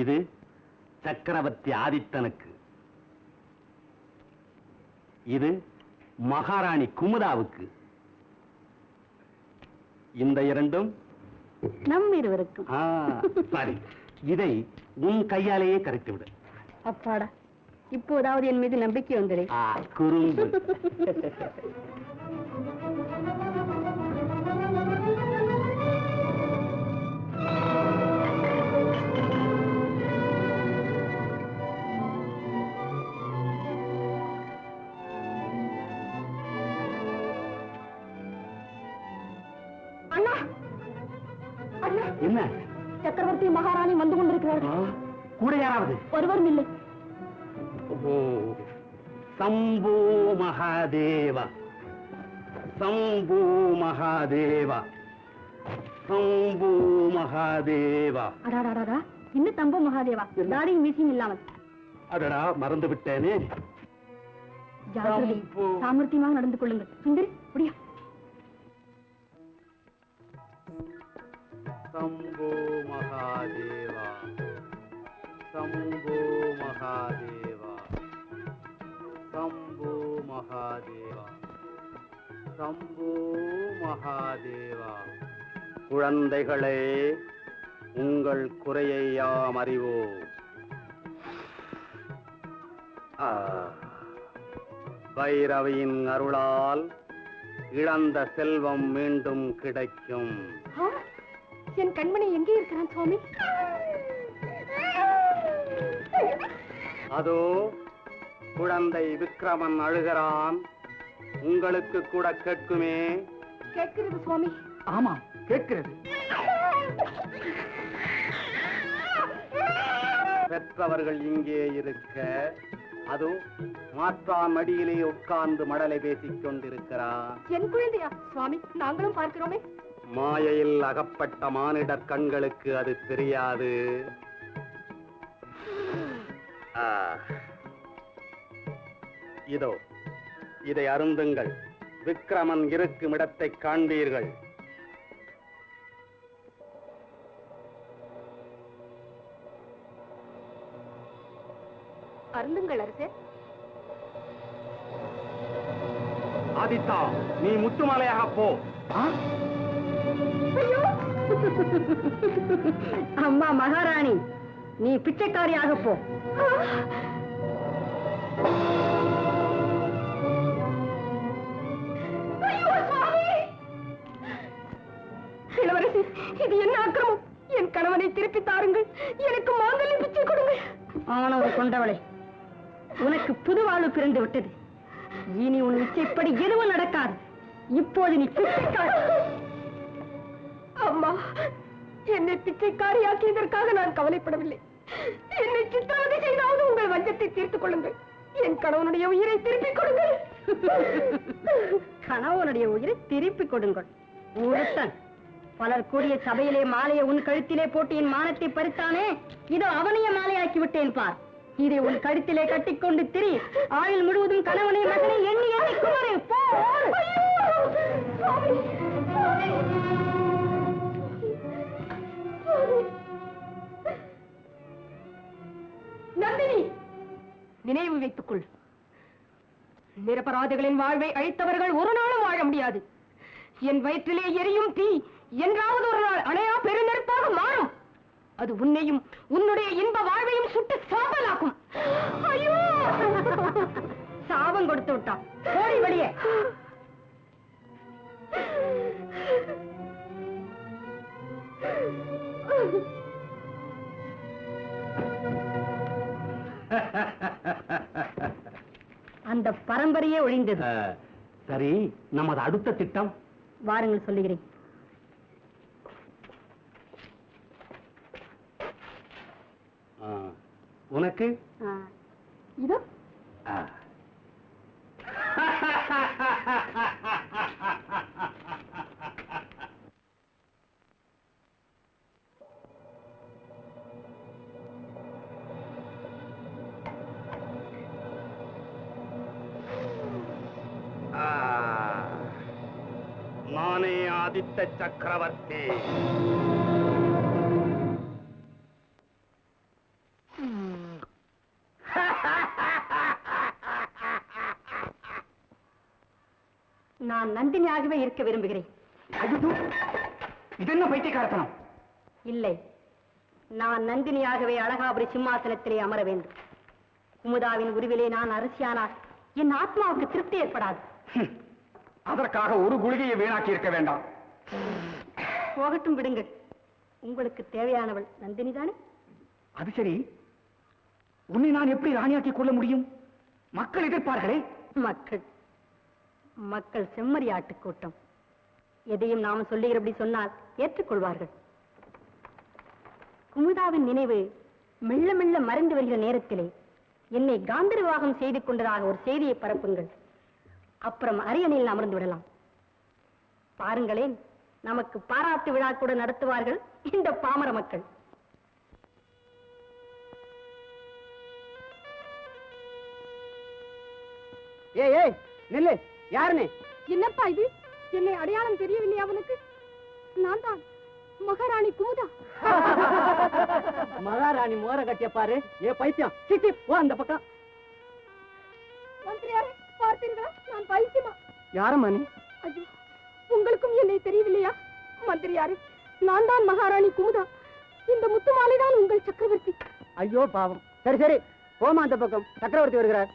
Speaker 5: இது சக்கரவர்த்தி ஆதித்தனுக்கு, இது மகாராணி குமுதாவுக்கு. இந்த இரண்டும்
Speaker 2: நம் இருவருக்கும்.
Speaker 5: சரி, இதை உன் கையாலேயே கரைத்து விடு.
Speaker 2: அப்பாடா, இப்போதாவது என் மீது நம்பிக்கை வந்ததே.
Speaker 5: குறும்பு.
Speaker 2: அண்ணா, அண்ணா,
Speaker 5: என்ன?
Speaker 2: சக்கரவர்த்தி மகாராணி வந்து கொண்டிருக்கிறார்கள்.
Speaker 5: கூட யாராவது?
Speaker 2: ஒருவரும் இல்லை.
Speaker 5: சம்போ மகாதேவ, சம்போ மகாதேவ, சம்போ மகாதேவ.
Speaker 2: அடாடாடா, இன்னும் தம்போ மகாதேவா, தாடியும் மீசியும் இல்லாமல்.
Speaker 5: அடடா, மறந்து விட்டேனே.
Speaker 2: ஜாகிரதை, சாமர்த்தியமாக நடந்து கொள்ளுங்கள். சுந்தரி, முடியா.
Speaker 5: சம்போ மகாதேவா, சம்போ மகாதேவா, சம்போ மகாதேவா, சம்போ மகாதேவா. குழந்தைகளே, உங்கள் குறையை யாம் அறிவோம். பைரவியின் அருளால் இழந்த செல்வம் மீண்டும் கிடைக்கும்.
Speaker 2: என் கண்மணி எங்கே இருக்கிறான் சுவாமி?
Speaker 5: அதோ குழந்தை விக்ரமன் அழுகிறான். உங்களுக்கு கூட கேட்குமே?
Speaker 2: கேட்கிறது சுவாமி.
Speaker 4: ஆமா, கேட்கிறது.
Speaker 5: பெற்றவர்கள் இங்கே இருக்க, அதோ மாற்றான் மடியிலே உட்கார்ந்து மடலை பேசிக் கொண்டிருக்கிறார்.
Speaker 2: என் குழந்தையா சுவாமி? நாங்களும் பார்க்கிறோமே.
Speaker 5: மாயையில் அகப்பட்ட மானிடர் கண்களுக்கு அது தெரியாது. இதோ இதை அருந்துங்கள். விக்ரமன் இருக்கும் இடத்தை காண்பீர்கள்.
Speaker 2: அருந்துங்கள் அரசே.
Speaker 5: ஆதித்தா, நீ முத்துமாலையாக போ.
Speaker 2: அம்மா மகாராணி, நீ பிச்சைக்காரியாக போ. இளவரசி, இது என்ன அக்கிரமம்? என் கணவனை திருப்பி தாருங்கள். எனக்கு மாங்கல்ய பிச்சை கொடுங்கள். ஆனவ கொண்டவளே, உனக்கு புது வாழ்வு பிறந்து விட்டது. இனி உன் இச்சைப்படி எதுவும் நடக்காது. இப்போது நீ பிச்சைக்காரி. அம்மா, என்னை பிச்சைக்காரியாக்கியதற்காக நான் கவலைப்படவில்லை. என்னை சித்திரவதை செய்தாவது உங்கள் வஞ்சத்தை தீர்த்துக் கொள்ளுங்கள். என் கணவனுடைய உயிரை திருப்பிக் கொடுங்கள். கணவனுடைய உயிரை திருப்பிக் கொடுங்கள். ஒருத்தன் பலர் கூடிய சபையிலே மாலையை உன் கழுத்திலே போட்டு என் மானத்தை பறித்தானே, இதோ அவனைய மாலையாக்கி விட்டேன் பார். இதை உன் கழுத்திலே கட்டிக்கொண்டு திரி. ஆயுள் முழுவதும் கணவனை மகனை எண்ணி எண்ணி குமரு. போ. நந்தினி, நினைவு வைத்துக் கொள். நிரபராதிகளின் வாழ்வை அழித்தவர்கள் ஒரு நாளும் வாழ முடியாது. என் வயிற்றிலே எரியும் தீ என்றாவது ஒரு நாள் அணையா பெருநெருப்பாக மாறும். அது உன்னையும் உன்னுடைய இன்ப வாழ்வையும் சுட்டு சாம்பலாக்கும். ஐயோ, சாபம் கொடுத்து விட்டான். ஓடி வெளியே. அந்த பரம்பரையே ஒழிந்தது.
Speaker 5: சரி, நமது அடுத்த திட்டம்
Speaker 2: வாருங்கள் சொல்லுகிறேன்.
Speaker 5: உனக்கு
Speaker 2: இதோ
Speaker 5: நானே ஆதித்த சக்கரவர்த்தி.
Speaker 2: நான் நந்தினியாகவே இருக்க விரும்புகிறேன்.
Speaker 3: இது என்ன பைத்தியக்காரத்தனம்?
Speaker 2: இல்லை, நான் நந்தினியாகவே அழகாபுரி சிம்மாசனத்திலே அமர வேண்டும். குமுதாவின் உருவிலே நான் அரசியானால் என் ஆத்மாவுக்கு திருப்தி ஏற்படாது.
Speaker 3: அதற்காக ஒரு குளிகையை வீணாக்கி இருக்க வேண்டாம்.
Speaker 2: போகட்டும், விடுங்கள். உங்களுக்கு தேவையானவள் நந்தினி தானே?
Speaker 3: அது சரி, உன்னை நான் எப்படி ராணியாக்கிக் கொள்ள முடியும்? மக்கள் எதிர்ப்பார்களே.
Speaker 2: மக்கள் செம்மறி ஆட்டு கூட்டம். எதையும் நாம் சொல்லுகிறபடி சொன்னால் ஏற்றுக்கொள்வார்கள். குமுதாவின் நினைவு மெல்ல மெல்ல மறைந்து வருகிற நேரத்திலே என்னை காந்த விவாகம் செய்து கொண்டதாக ஒரு செய்தியை பரப்புங்கள். அப்புறம் அரியணையில் அமர்ந்து விடலாம். பாருங்களேன், நமக்கு பாராட்டு விழா கூட நடத்துவார்கள் இந்த பாமர மக்கள்.
Speaker 3: ஏய் நில்லு. யாருன்னு?
Speaker 2: என்னப்பா இது? என்னை அடையாளம் தெரியவில்லையா அவனுக்கு? நான் தான் மகாராணி குமுதா.
Speaker 3: மகாராணி மோர கட்டிய பாரு. ஏ பைத்தியம், சிட்டி போ அந்த பக்கம்.
Speaker 2: மந்திரியாரே, பார்த்தீர்களா? நான் பைத்தியமா?
Speaker 3: யாரம்மா நீ?
Speaker 2: ஐயோ, உங்களுக்கும் என்னை தெரியவில்லையா? மந்திரியாரே, நான் தான் மகாராணி குமுதா. இந்த முத்துமாலை தான் உங்கள் சக்கரவர்த்தி.
Speaker 3: ஐயோ பாவம். சரி சரி, போமா அந்த பக்கம். சக்கரவர்த்தி வருகிறார்.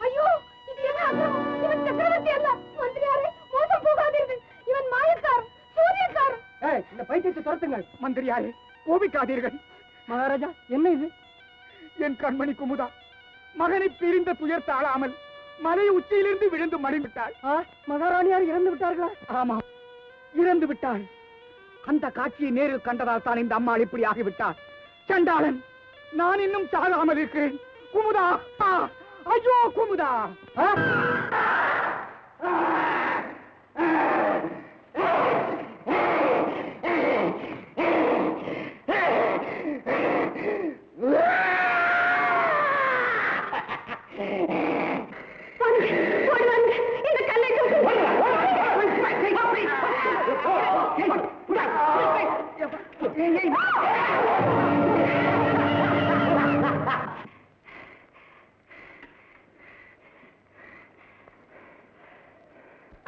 Speaker 2: ஐயோ, இது என்ன அக்கிரமம்? இவன் சக்கரவர்த்தி அல்ல. மந்திரியாரே, மோசம் போகாதீர்கள். இவன் மாயக்காரன், சூரியக்காரன்.
Speaker 3: இந்த பைத்தியத்தை துரத்துங்கள். மந்திரியாரே, கோபிக்காதீர்கள். மகாராஜா, என்ன இது? என் கண்மணி குமுதா மகனை பிரிந்த துயர் தாழாமல் மலை உச்சியிலிருந்து விழுந்து மடிந்துவிட்டாள். மகாராணியார் இறந்து விட்டார்களா? ஆமா, இறந்து விட்டாள். அந்த காட்சியை நேரில் கண்டதால் தான் இந்த அம்மாள் இப்படி ஆகிவிட்டாள். சண்டாளன், நான் இன்னும் சாகாமல் இருக்கிறேன். குமுதா, ஐயோ குமுதா!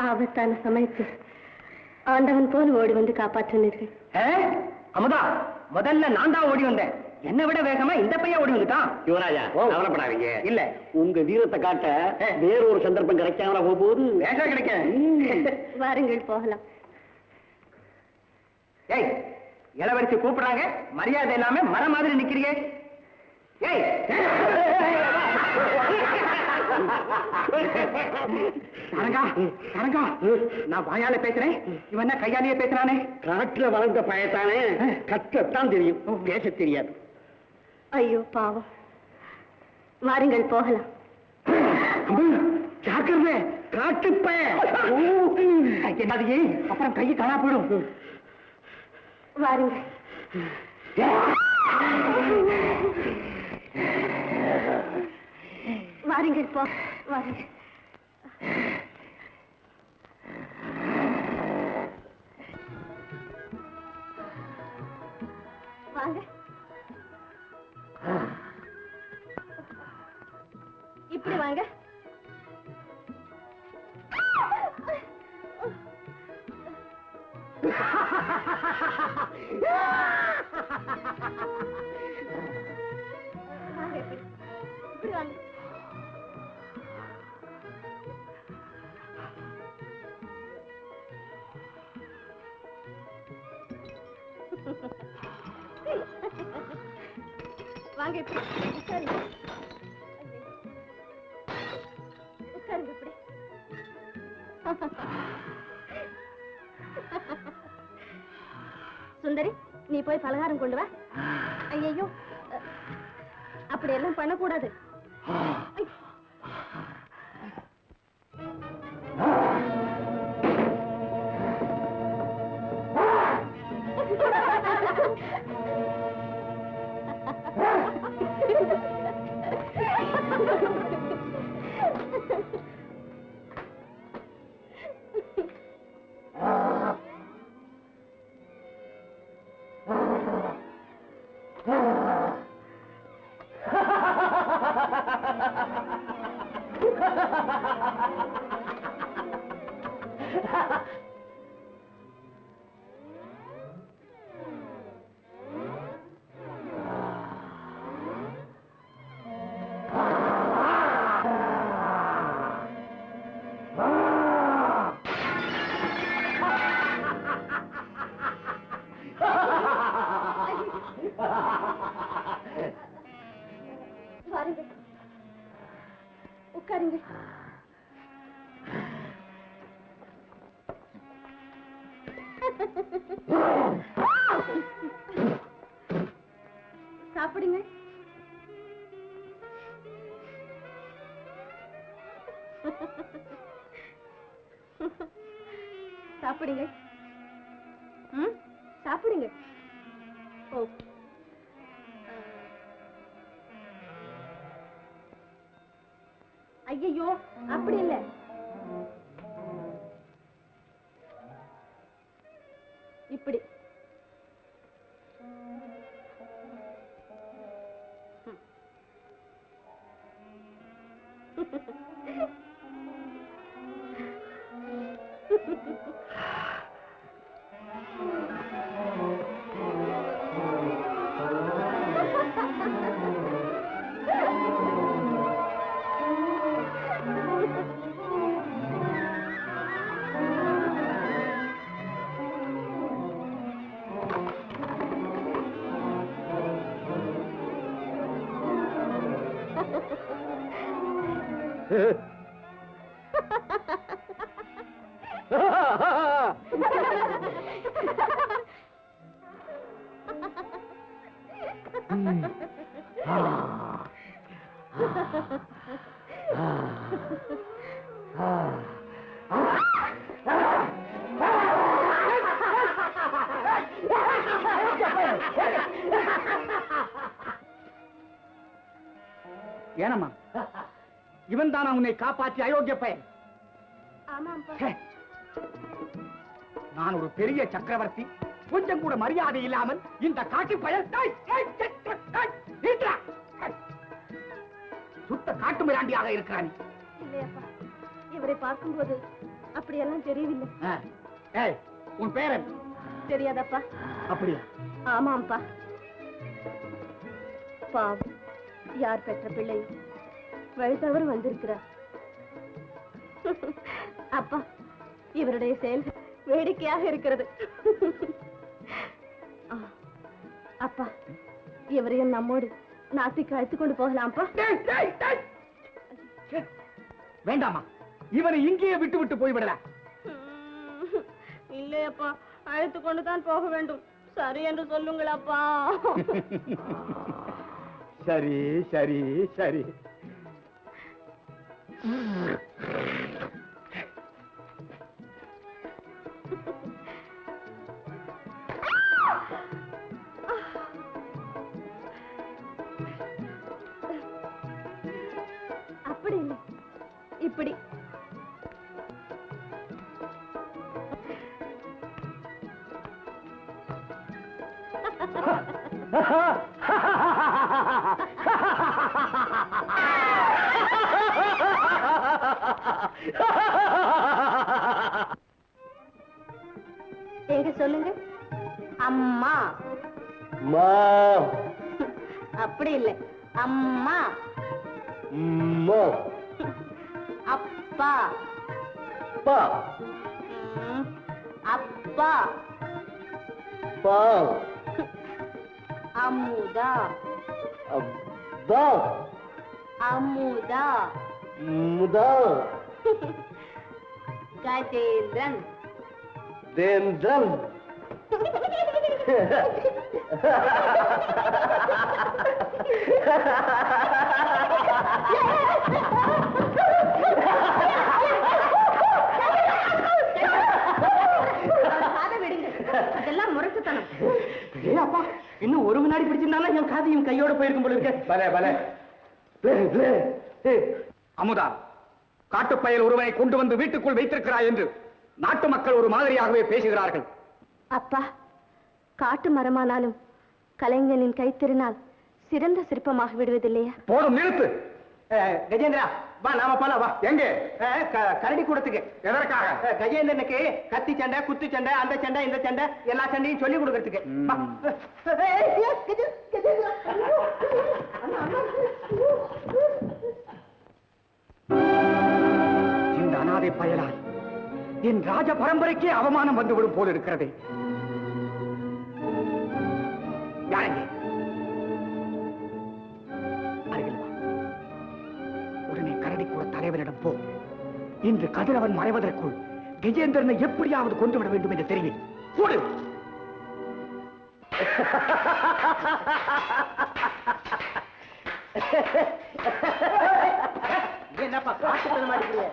Speaker 2: ஆபத்தான சமயத்தில் ஆண்டவன் போல் ஓடி வந்து காப்பாற்றினீர்கள்.
Speaker 3: அமுதா, முதல்ல நான் தான் ஓடி வந்தேன். என்னை விட வேகமா இந்த பையன் ஓடி வந்துட்டான். யுவராஜா, கவலைப்படாதீங்க. இல்ல, உங்க வீரத்தை காட்ட வேறொரு சந்தர்ப்பம் கிடைக்காமல போகும்போது வேகம் கிடைக்க.
Speaker 2: வாருங்கள், போகலாம்.
Speaker 3: ஏய், இளவரசி கூப்பிடுறாங்க, மரியாதை இல்லாம மரம் மாதிரி நிக்கிறீங்க. ஏய், தரங்கா, தரங்கா, நான் வாயால பேசுறேன், இவன் கையாலேயே பேசுறானே. காட்டுல வளர்ந்த பயத்தானே, கற்றத்தான் தெரியும், பேச தெரியாது.
Speaker 2: ஐயோ பாவம், வாருங்கள் போகலாம்.
Speaker 3: ஜாக்கிரதை காட்டுப்ப என்னது அப்புறம் கையை காணா போயிடும்.
Speaker 2: வாருங்க. வாருங்க இப்போ வாருங்க. வாங்க. இப்படி வாங்க. வாங்க இப்படி. இப்படி வாங்க. வாங்க இப்படி உட்காருங்க. உட்காருங்க இப்படி. சுந்தரி, நீ போய் பலகாரம் கொண்டு வா. ஐயோ, அப்படி எல்லாம் பண்ணக்கூடாது. வாருங்க, உட்காருங்க. சாப்பிடுங்க. சாப்பிடுங்க. சாப்பிடுங்க. ஓ, ஐயோ, அப்படி இல்லை. இப்படி.
Speaker 3: ஏனம்மா, இவன் தானா உன்னை காப்பாற்றி அயோக்கிய பையன்?
Speaker 2: ஆமாப்பா.
Speaker 3: நான் ஒரு பெரிய சக்கரவர்த்தி, கொஞ்சம் கூட மரியாதை இல்லாமல் இந்த காட்டு பயல் சுத்த காட்டு மிராண்டியாக இருக்கிறான்.
Speaker 2: இல்லையப்பா, இவரை பார்க்கும்போது அப்படியெல்லாம் தெரியவில்லை.
Speaker 3: ஏய், உன் பேரன்
Speaker 2: தெரியாதப்பா?
Speaker 3: அப்படியா?
Speaker 2: ஆமாப்பா. பாவம், யார் பெற்ற பிள்ளை வழி தவறு வந்திருக்கிறார். அப்பா, இவருடைய செயல் வேடிக்கையாக இருக்கிறது. அப்பா, இவரையும் நம்மோடு நாட்டுக்கு அழைத்துக் கொண்டு போகலாம்ப்பா.
Speaker 3: வேண்டாமா, இவனை இங்கேயே விட்டு விட்டு போய்விடலாம்.
Speaker 2: இல்லையப்பா, அழைத்து கொண்டுதான் போக வேண்டும். சரி என்று சொல்லுங்களப்பா.
Speaker 3: சரி சரி சரி.
Speaker 2: அப்படி இல்லை, இப்படி. எங்க சொல்லுங்க. அம்மா. அப்படி இல்லை, அம்மா. அப்பா. அப்பா. அமுதா. அமுதா. கஜேந்திரன். இதெல்லாம் முரட்டுத்தனம்.
Speaker 1: அப்பா, இன்னும் ஒரு வினாடி பிடிச்சிருந்தாலும் என் காதையும் கையோட போயிருக்கும் போல இருக்க.
Speaker 5: அமுதா, காட்டுப்பயல் ஒருவனை கொண்டு வந்து வீட்டுக்குள் வைத்திருக்கிறாய் என்று நாட்டு மக்கள் ஒரு மாதிரியாகவே பேசுகிறார்கள்.
Speaker 2: அப்பா, காட்டு மரமானாலும் கலைஞனின் கைத்திருநாள் சிறந்த சிற்பமாக விடுவதில்லையா?
Speaker 5: போதும், நிறுத்து.
Speaker 1: கஜேந்திரா, வா நாம போலாம் வா.
Speaker 5: எங்கே?
Speaker 1: கரடி கூடத்துக்கு.
Speaker 5: எதற்காக?
Speaker 1: கஜேந்திரனுக்கு கத்தி சண்டை, குத்து சண்டை, அந்த சண்டை, இந்த சண்டை, எல்லா சண்டையும் சொல்லி கொடுக்கறதுக்கு.
Speaker 5: இந்த அனாதை பயலால் என் ராஜ பரம்பரைக்கே அவமானம் வந்துவிடும் போல் இருக்கிறது. யாரங்கே? அருகில் வா. உடனே கரடி கூட தலைவரிடம் போ. இன்று கதிரவன் மறைவதற்குள் கஜேந்திரனை எப்படியாவது கொண்டு விட வேண்டும் என்று தெரிவி. கூடு.
Speaker 1: என்னப்பா காட்டு மாட்டேங்கிறீங்க?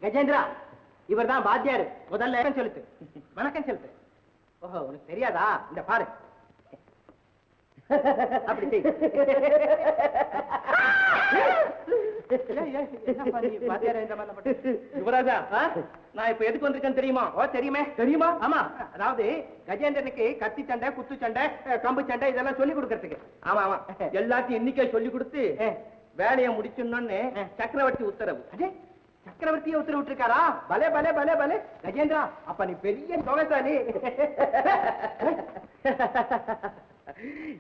Speaker 1: கஜேந்திரா, இவர் தான் வாத்தியாரு. முதல்ல செலுத்து. வணக்கம் செலுத்து. ஓஹோ, உனக்கு தெரியாதா? இந்த பாரு. அப்படி செய். யுவராஜா, நான் இப்ப எதுக்கு வந்திருக்கேன் தெரியுமா? ஓ, தெரியுமே. தெரியுமா? ஆமா. அதாவது கஜேந்திரனுக்கு கத்தி சண்டை, குத்து சண்டை, கம்பு சண்டை இதெல்லாம் சொல்லி கொடுக்கறதுக்கு. ஆமா ஆமா, எல்லாத்தையும் இன்னைக்கே சொல்லி கொடுத்து வேலையை முடிச்சோன்னு சக்கரவர்த்தி உத்தரவு. சக்கரவர்த்தியை உத்தரவு விட்டுருக்காரா? பலே பலே பலே பலே. கஜேந்திரா, அப்ப நீ பெரிய தொகைசாலி.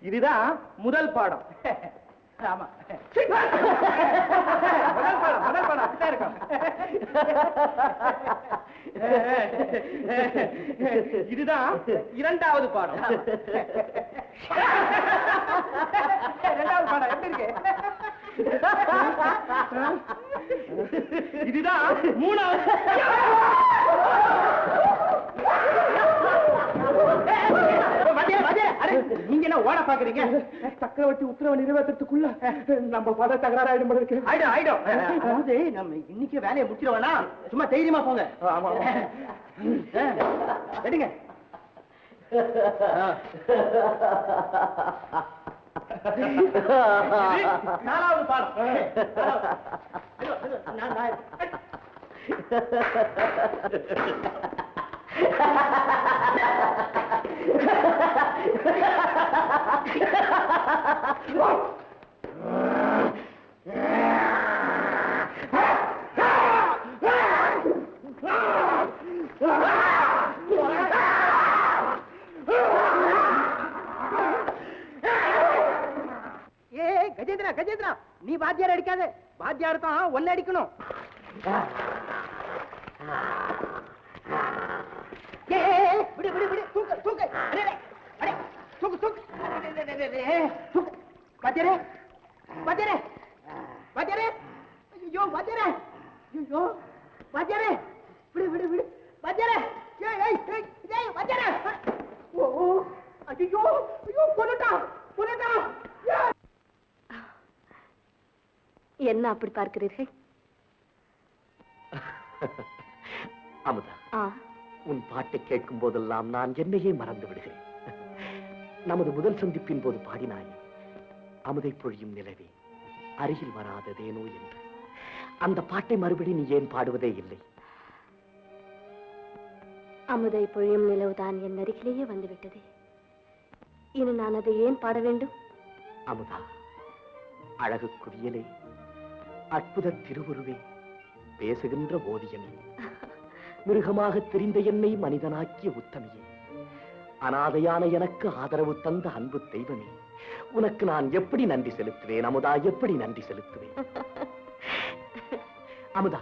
Speaker 1: இதுதான் முதல் பாடம். ஆமா, முதல் பாடம் அப்படிதான் இருக்கும். இதுதான் இரண்டாவது பாடம். இரண்டாவது பாடம் எப்படி இருக்கு? இதுதான் மூணாவது. நீங்க என்ன ஓட பாக்குறீங்க? சக்கரவர்த்தி உத்தரவு நிறைவேற்றத்துக்குள்ள நம்ம பத தகராறு ஆயிடும் போல இருக்கு. ஆயிடும் ஆயிடும். அதாவது நம்ம இன்னைக்கு வேலையை முடிச்சிருவேனா? சும்மா தைரியமா போங்க. ஆமா, எடுங்க. நாலாவது பாடம். கஜேந்திரா, கஜேந்திரா, நீ வாத்தியார் அடிக்காத. வாத்தியார் தான் ஒன்னு அடிக்கணும். விடு விடு விடு. தூக்கு தூக்கு. தூக்கு தூக்கு. வாத்தியாரே, வாத்தியாரே, வாத்தியாரே. ஐயோ வாத்தியாரே, ஐயோ வாத்தியாரே, விடு விடு விடு. வாத்தியாரே, ஏய் ஏய் ஏய் ஏய் வந்தடா ஓ ஐயோ ஐயோ கொன்னுட்டா
Speaker 2: என்ன அப்படி பார்க்கிறீர்கள்?
Speaker 3: அமுதா, உன் பாட்டை கேட்கும் போதெல்லாம் நான் என்னையே மறந்து விடுகிறேன். நமது முதல் சந்திப்பின் போது பாடினாயே, அமுதை பொழியும் நிலவே அருகில் வராததேனோ என்று. அந்த பாட்டை மறுபடி நீ ஏன் பாடுவதே இல்லை?
Speaker 2: அமுதை பொழியும் நிலவுதான் என் அருகிலேயே வந்துவிட்டது. இனி நான் அதை ஏன் பாட வேண்டும்?
Speaker 3: அமுதா, அழகு குவியலே, அற்புத திருவுருவே, பேசுகின்ற ஓவியமே, மிருகமாக தெரிந்த என்னை மனிதனாக்கிய உத்தமியே, அனாதையான எனக்கு ஆதரவு தந்த அன்பு தெய்வமே, உனக்கு நான் எப்படி நன்றி செலுத்துவேன் அமுதா, எப்படி நன்றி செலுத்துவேன்? அமுதா,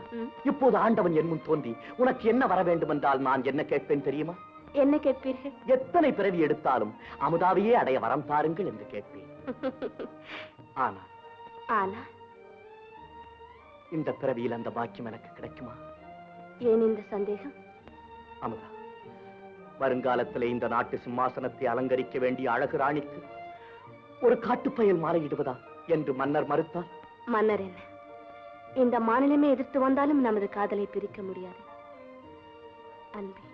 Speaker 3: இப்போது ஆண்டவன் என் முன் தோன்றி உனக்கு என்ன வர வேண்டும் என்றால் நான் என்ன கேட்பேன் தெரியுமா?
Speaker 2: என்ன கேட்பீர்கள்?
Speaker 3: எத்தனை பிறவி எடுத்தாலும் அமுதாவையே அடைய வரம் தாருங்கள் என்று கேட்பேன். ஆனா இந்த பிறவியில் அந்த பாக்கியம் எனக்கு கிடைக்குமா?
Speaker 2: ஏன் இந்த சந்தேகம்?
Speaker 3: அமுதா, வருங்காலத்திலே இந்த நாட்டு சிம்மாசனத்தை அலங்கரிக்க வேண்டிய அழகு ராணிக்கு ஒரு காட்டுப்பயல் மாலையிடுவதா என்று மன்னர் மறுத்தால்?
Speaker 2: மன்னர் என்ன, இந்த மாநிலமே எதிர்த்து வந்தாலும் நமது காதலை பிரிக்க முடியாது. அன்பே,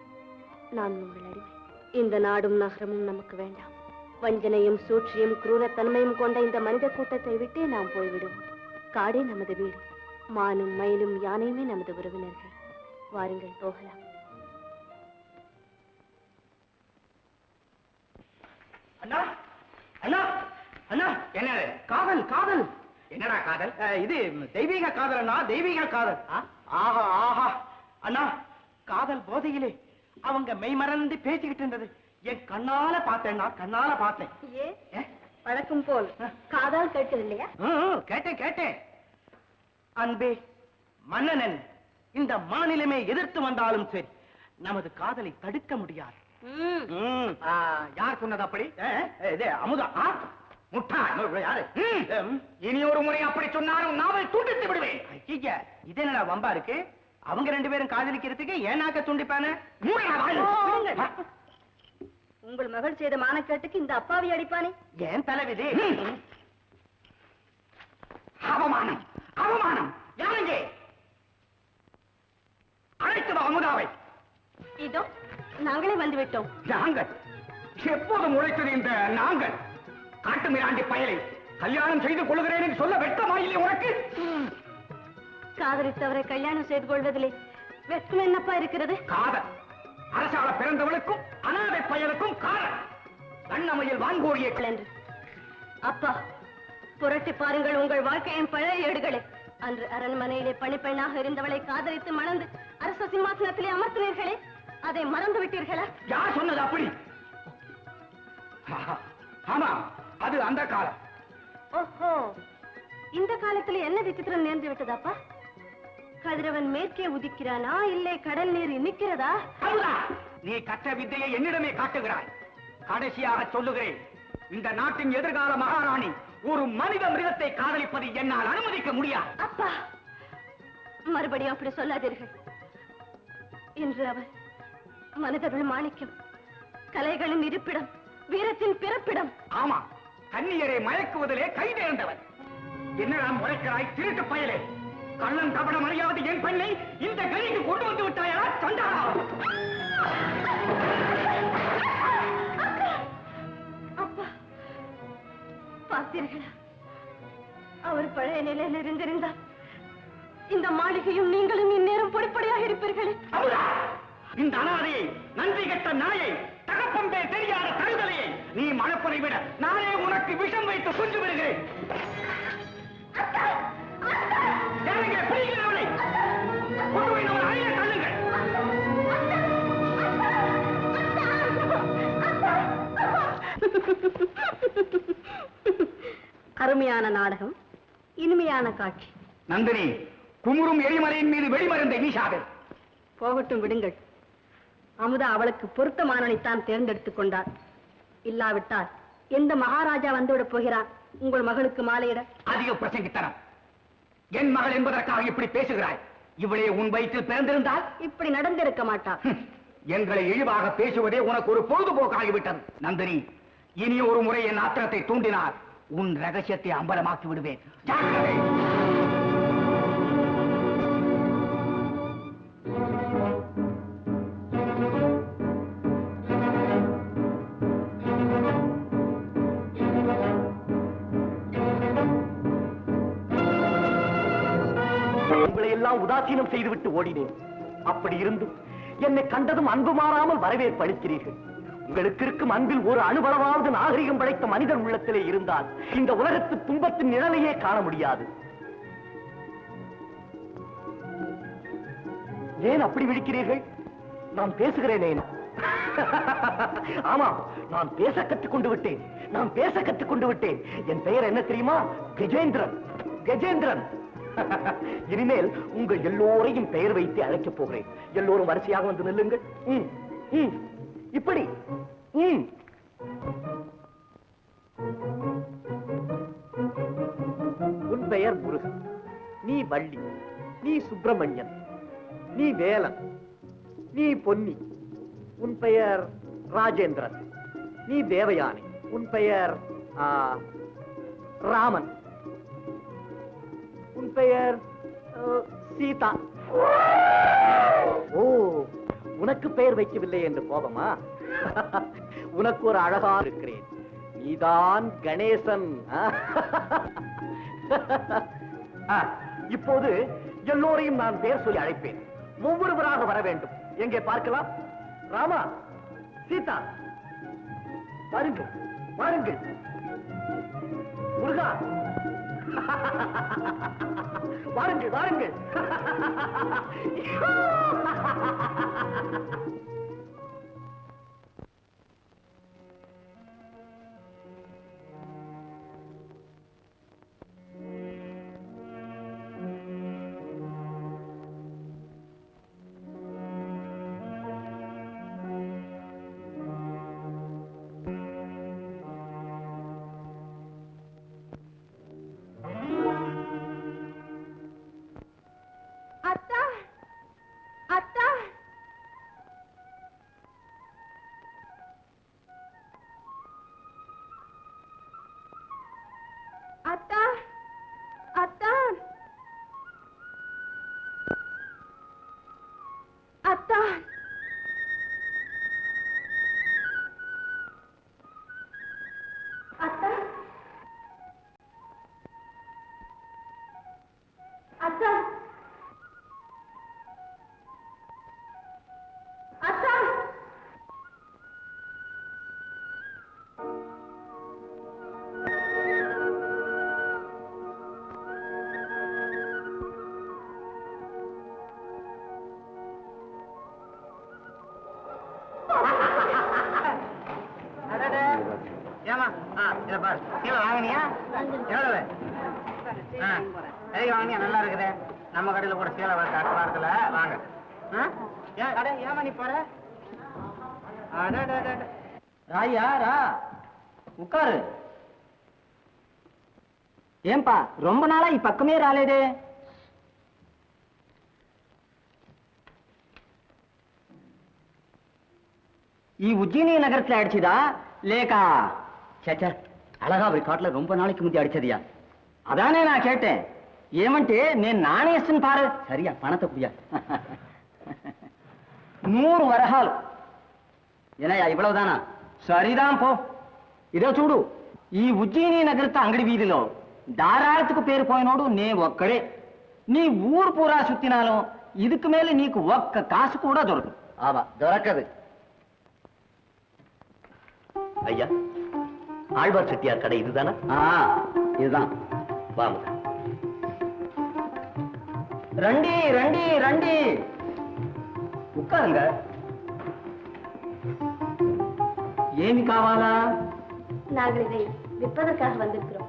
Speaker 2: நான் உங்கள் அடிமை. இந்த நாடும் நகரமும் நமக்கு வேண்டாம். வஞ்சனையும் சூழ்ச்சியும் குரூரத்தன்மையும் கொண்ட இந்த மனித கூட்டத்தை விட்டே நாம் போய்விடுவோம். காடே நமது வீடு, மானும் மயிலும் யானையுமே நமது உறவினர்கள். வாருங்கள், போகலாம்.
Speaker 1: அண்ணா அண்ணா அண்ணா, என்ன காதல்? காதல் என்னடா காதல்? இது தெய்வீக காதல் அண்ணா, தெய்வீக காதல். ஆஹா ஆஹா அண்ணா, காதல் போதையிலே அவங்க மெய்மறந்து பேசிக்கிட்டு இருந்தது என் கண்ணால பார்த்தேன், கண்ணால பார்த்தேன்.
Speaker 2: வழக்கம் போல் காதல் கேட்டது இல்லையா?
Speaker 1: கேட்டேன் கேட்டேன். அன்பே, மன்னனன் இந்த மாநிலமே எதிர்த்து வந்தாலும் சரி நமது காதலை தடுக்க முடியாது. யார் சொன்னது அப்படி? அமுதா. முட்டா யாரு? இனி ஒரு முறை அப்படி சொன்னாலும் நாவை துண்டித்து விடுவேன். இது என்ன வம்பா இருக்கு? அவங்க ரெண்டு பேரும் காதலிக்கிறதுக்கு ஏனாக்க துண்டிப்பானு?
Speaker 2: உங்கள் மகள் செய்த மானக்கேட்டுக்கு இந்த அப்பாவி அடிப்பானே?
Speaker 1: ஏன் தலைவிதி? அவமானம் அவமானம். யாருங்க? அழைத்து வா அமுதாவை.
Speaker 2: இதோ நாங்களே வந்து விட்டோம்.
Speaker 1: நாங்கள் எப்போதும் உழைத்தது இந்த நாங்கள். காட்டு மிராண்டி பயலை கல்யாணம் செய்து கொள்கிறேன் என்று சொல்ல வெட்கமாயில்லை உனக்கு?
Speaker 2: காதலித்தவரை கல்யாணம் செய்து கொள்வதிலே வெட்கம் என்னப்பா இருக்கிறது?
Speaker 1: காதல் அரசால பிறந்தவளுக்கும் அனாதை பயலுக்கும் காதல். கண்ணமையில் வான்கோழியை
Speaker 2: என்று அப்பா, புரட்டி பாருங்கள் உங்கள் வாழ்க்கையின் பழைய ஏடுகளை. அன்று அரண்மனையிலே பணிப்பெண்ணாக இருந்தவளை காதலித்து மணந்து அரச சிம்மாசனத்திலே அமர்த்தினீர்களே, அதை மறந்து விட்டீர்களா?
Speaker 1: யார் சொன்னது அப்படி? ஆமா, அது அந்த காலம்.
Speaker 2: ஓஹோ, இந்த காலத்துல என்ன விசித்திரம் நேர்ந்து விட்டதாப்பா? கதிரவன் மேற்கே உதிக்கிறானா, இல்லை கடல் நீர் இனிக்கிறதா?
Speaker 1: நீ கற்ற வித்தையை என்னிடமே காட்டுகிறாய். கடைசியாக சொல்லுகிறேன், இந்த நாட்டின் எதிர்கால மகாராணி ஒரு மனித மிருகத்தை காதலிப்பதை என்னால் அனுமதிக்க முடியாது.
Speaker 2: அப்பா, மறுபடியும் அப்படி சொல்லாதீர்கள். இன்று அவர் மனிதர்கள் மாணிக்கம், கலைகளின் இருப்பிடம், வீரத்தின் பிறப்பிடம்.
Speaker 1: ஆமா, கன்னியரை மயக்குவதிலே கை தேர்ந்தவர். என்னடா முறைக்கிறாய் திருட்டு பயலே? கள்ளம் கபடம் அறியாது என் பெண்ணை இந்த கலிக்கு கொண்டு வந்து விட்டாயா? சண்டாளா!
Speaker 2: அப்பா, பார்த்தீர்களா? அவர் பழைய நிலையில் இருந்திருந்தால் இந்த மாளிகையும் நீங்களும் இந்நேரம் பொடிப்படியாக இருப்பீர்களே.
Speaker 1: இந்த அனாதையை, நன்றி கெட்ட நாயை, தகப்பம்பே தெரியாத தருதலையை நீ மணப்பதை விட நானே உனக்கு விஷம் வைத்து கொண்டு விடுகிறேன். பிடிக்கிறவனை கொண்டு போய் நம்ம அறையில தள்ளுங்கள்.
Speaker 2: அருமையான நாடகம், இனிமையான காட்சி.
Speaker 1: நந்தினி, குமுறும் எரிமலையின் மீது வெளிமருந்தை வீசாதே.
Speaker 2: போகட்டும், விடுங்கள். அமுதா அவளுக்கு பொருத்தமானவனைத்தான் தேர்ந்தெடுத்துக் கொண்டார். இல்லாவிட்டால் எந்த மகாராஜா வந்துவிடப் போகிறார் உங்கள் மகளுக்கு மாலையிட?
Speaker 1: அதிக பிரசங்கித்தனம். என் மகள் என்பதற்காக இப்படி பேசுகிறாய். இவளே உன் வயிற்றில் பிறந்திருந்தால்
Speaker 2: இப்படி நடந்திருக்க மாட்டார்.
Speaker 6: எங்களை இழிவாக பேசுவதே உனக்கு ஒரு பொழுதுபோக்காகிவிட்டது. நந்தினி, இனி ஒரு முறை என் ஆத்திரத்தை தூண்டினார் உன் ரகசியத்தை அம்பலமாக்கி விடுவேன். ஜாக்கிரதை.
Speaker 3: உங்களை எல்லாம் உதாசீனம் செய்துவிட்டு ஓடினேன். அப்படி இருந்தும் என்னை கண்டதும் அன்பு மாறாமல் வரவேற்பு அளிக்கிறீர்கள். உங்களுக்கு இருக்கும் அன்பில் ஒரு அணுவளவாவது நாகரிகம் படைத்த மனிதர் உள்ளத்திலே இருந்தால் இந்த உலகத்து துன்பத்தின் நிழலையே காண முடியாது. ஏன் அப்படி விழிக்கிறீர்கள்? நான் பேசுகிறேனே. ஆமாம், நான் பேச கற்றுக்கொண்டு விட்டேன். என் பெயர் என்ன தெரியுமா? கஜேந்திரன். இனிமேல் உங்கள் எல்லோரையும் பெயர் வைத்து அழைக்கப் போகிறேன். எல்லோரும் வரிசையாக வந்து நில்லுங்கள். இப்படி. உன் பெயர் முருகன், நீ வள்ளி, நீ சுப்பிரமணியன், நீ வேலன், நீ பொன்னி. உன் பெயர் ராஜேந்திரன், நீ தேவயானி. உன் பெயர் ராமன், உன் பெயர் சீதா. ஓ, உனக்கு பெயர் வைக்கவில்லை என்று கோபமா? உனக்கு ஒரு அழகா இருக்கிறேன். நீதான் கணேசன். இப்போது எல்லோரையும் நான் பெயர் சொல்லி அழைப்பேன். ஒவ்வொருவராக வர வேண்டும். எங்கே பார்க்கலாம்? ராமா, சீதா, வாருங்கள். முருகா, வாருங்கள். ஏமா, இத பாரு, கீழே வாங்கினியா? எவ்வளவு? வாங்கினியா? நல்லா இருக்குது. நம்ம கடையில கூட சீலை அடுத்த வாரத்துல வாங்க. ஏமா நீ போற? ராயா, உட்காரு.
Speaker 4: ஏன்பா ரொம்ப நாளா இப்பக்கமே ராலேது? ఈ ఉజ్జయిని నగరத்துல అడిచిదా లేక చచ్చ అలగావి కాట్ల ரொம்ப நாளைக்கு முந்தி அடிச்சதியா? அதானே நான் கேட்டேன். ஏமன்ட்டு నేను నాణేస్తుని பாரு. சரியா பணத்தை குடியா. 100 వరహాలు. ఏనయ్యా ఇవ్వలేదానా? సరిదాం పో. ఇదో చూడు, ఈ ఉజ్జయిని నగరత అంగడి వీధిలో దారాళத்துக்கு పేరు పోయినోడు నే ఒక్కడే. నీ ఊరు పూరా సుత్తినాலும் இதுக்கு மேல నీకు ఒక్క కాసు కూడా దొరకదు. ஆமா, దొరకదు.
Speaker 3: ஐயா, ஆழ்வார் செட்டியார் கடை இதுதானா?
Speaker 4: இதுதான்.
Speaker 3: வாங்க.
Speaker 4: రండి రండి రండి, ఉక్కారుங்க. ఏమి కావాలా?
Speaker 2: நாங்கள் இதை விற்பதற்காக வந்திருக்கிறோம்.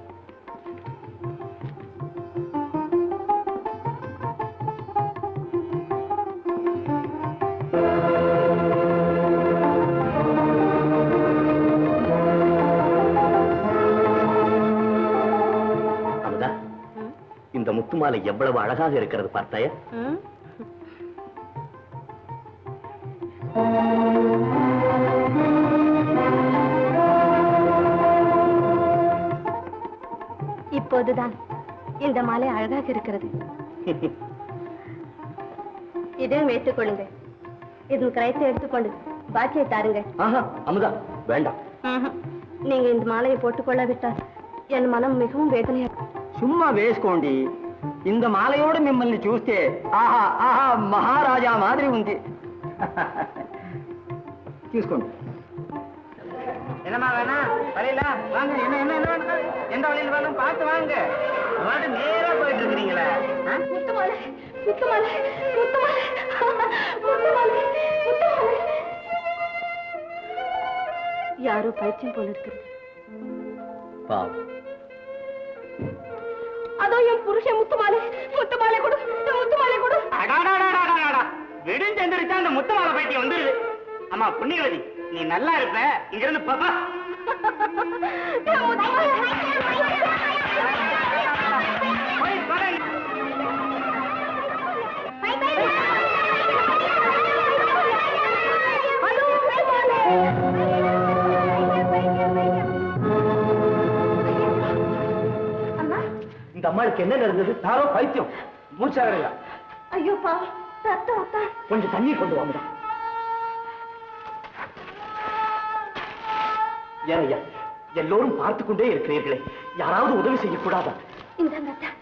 Speaker 3: இந்த முத்துமாலை எவ்வளவு அழகாக இருக்கிறது பார்த்தாயா?
Speaker 2: அப்போதுதான் இந்த மாலை அழகாக இருக்கிறது. இதையும் வைத்துக் கொள்ளுங்கள். இதன் கரைத்தை எடுத்துக்கொண்டு பாக்கியை தாருங்க.
Speaker 4: அமுதா வேண்டாம்.
Speaker 2: நீங்க இந்த மாலையை போட்டுக்கொள்ளாவிட்டால் என் மனம் மிகவும் வேதனையா.
Speaker 4: சும்மா వేసుకోండి. இந்த మాలయోడు మిమ్మల్ని చూస్తే ఆహా ఆహా మహారాజా మాదిరి ఉంది. తీసుకోండి.
Speaker 3: என்னமா வேணா வழியில வாங்க. என்ன என்ன என்ன வேணும்? எந்த வழியில் வேணும் பார்த்து வாங்க. வாங்க நேரா போயிட்டு இருக்கிறீங்களா?
Speaker 2: முத்துமாலை முத்துமாலை முத்துமாலை முத்துமாலை முத்துமாலை. யாரோ பைத்தியம் போல இருக்கிறது.
Speaker 4: பாவம்.
Speaker 2: அதோ என் புருஷன் முத்துமாலை. முத்துமாலை கொடு, முத்துமாலை கொடு.
Speaker 3: விடுஞ்செந்திரிச்சா அந்த முத்துமாலை பைத்தியம் வந்துருது. அம்மா புண்ணியவதி, நீ நல்லா இருப்ப. இங்க இருந்து பாப்பா.
Speaker 4: இந்த அம்மாளுக்கு என்ன நடந்தது? யாரோ பைத்தியம். மூச்சாகலையா?
Speaker 2: ஐயோ பாவம், ரத்தம் ரத்தம்.
Speaker 4: கொஞ்சம் தண்ணி கொண்டு வாங்க. ஏனையா எல்லோரும் பார்த்துக் கொண்டே இருக்கிறீர்களே, யாராவது உதவி செய்யக்கூடாதா?
Speaker 2: இந்த ரத்தம்.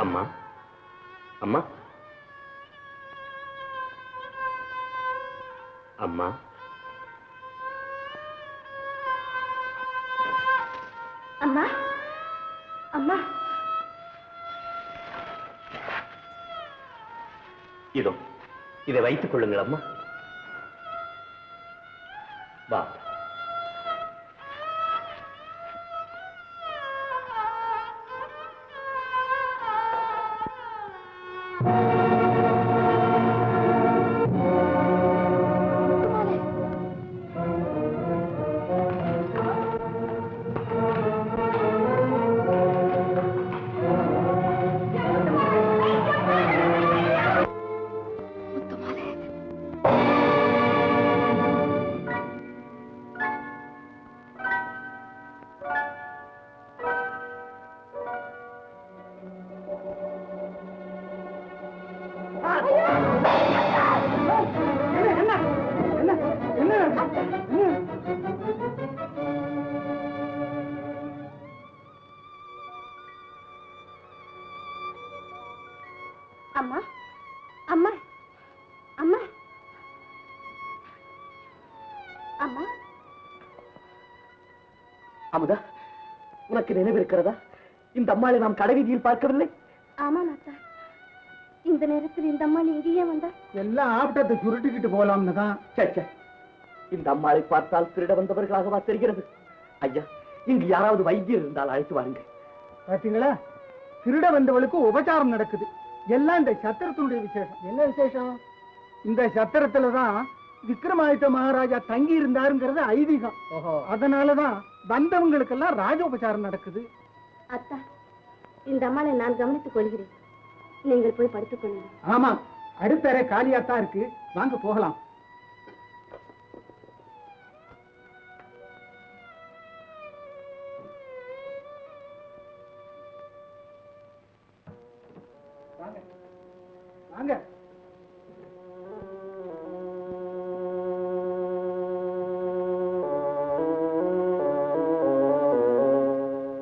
Speaker 4: அம்மா அம்மா அம்மா
Speaker 2: அம்மா அம்மா.
Speaker 4: இதோ இதை வைத்துக் கொள்ளுங்கள் அம்மா. வா.
Speaker 2: அம்மா அம்மா அம்மா அம்மா.
Speaker 4: அமுதா, உனக்கு நினைவு இருக்கிறதா? இந்த அம்மாளை நாம் கடைவீதியில் பார்க்கவில்லை?
Speaker 2: ஆமா நாத்தா. இந்த நேரத்தில் இந்த அம்மா இங்கேயே வந்தா?
Speaker 1: எல்லாம் ஆப்டத்தை சுருட்டிக்கிட்டு போலாம்னு தான்.
Speaker 4: சே, இந்த அம்மாளை பார்த்தால் திருட வந்தவர்களாகவா தெரிகிறது? ஐயா, இங்கு யாராவது வைத்தியர் இருந்தால் அழைத்து வாருங்க.
Speaker 1: பாத்தீங்களா, திருட வந்தவளுக்கு உபச்சாரம் நடக்குது. எல்லாம் இந்த சத்திரத்தினுடைய விசேஷம். என்ன விசேஷம்? இந்த சத்திரத்துலதான் விக்ரமாதித்த மகாராஜா தங்கி இருந்தாருங்கிறது ஐதீகம். அதனாலதான் வந்தவங்களுக்கெல்லாம் ராஜோபச்சாரம் நடக்குது.
Speaker 2: அத்தா, இந்த அம்மாளை நான் கவனித்துக் கொள்கிறேன். நீங்கள் போய் படுத்துக் கொள்ளுங்கள்.
Speaker 1: ஆமா, அடுத்த அறை காலியாத்தான் இருக்கு. வாங்க போகலாம். வாங்க வாங்க.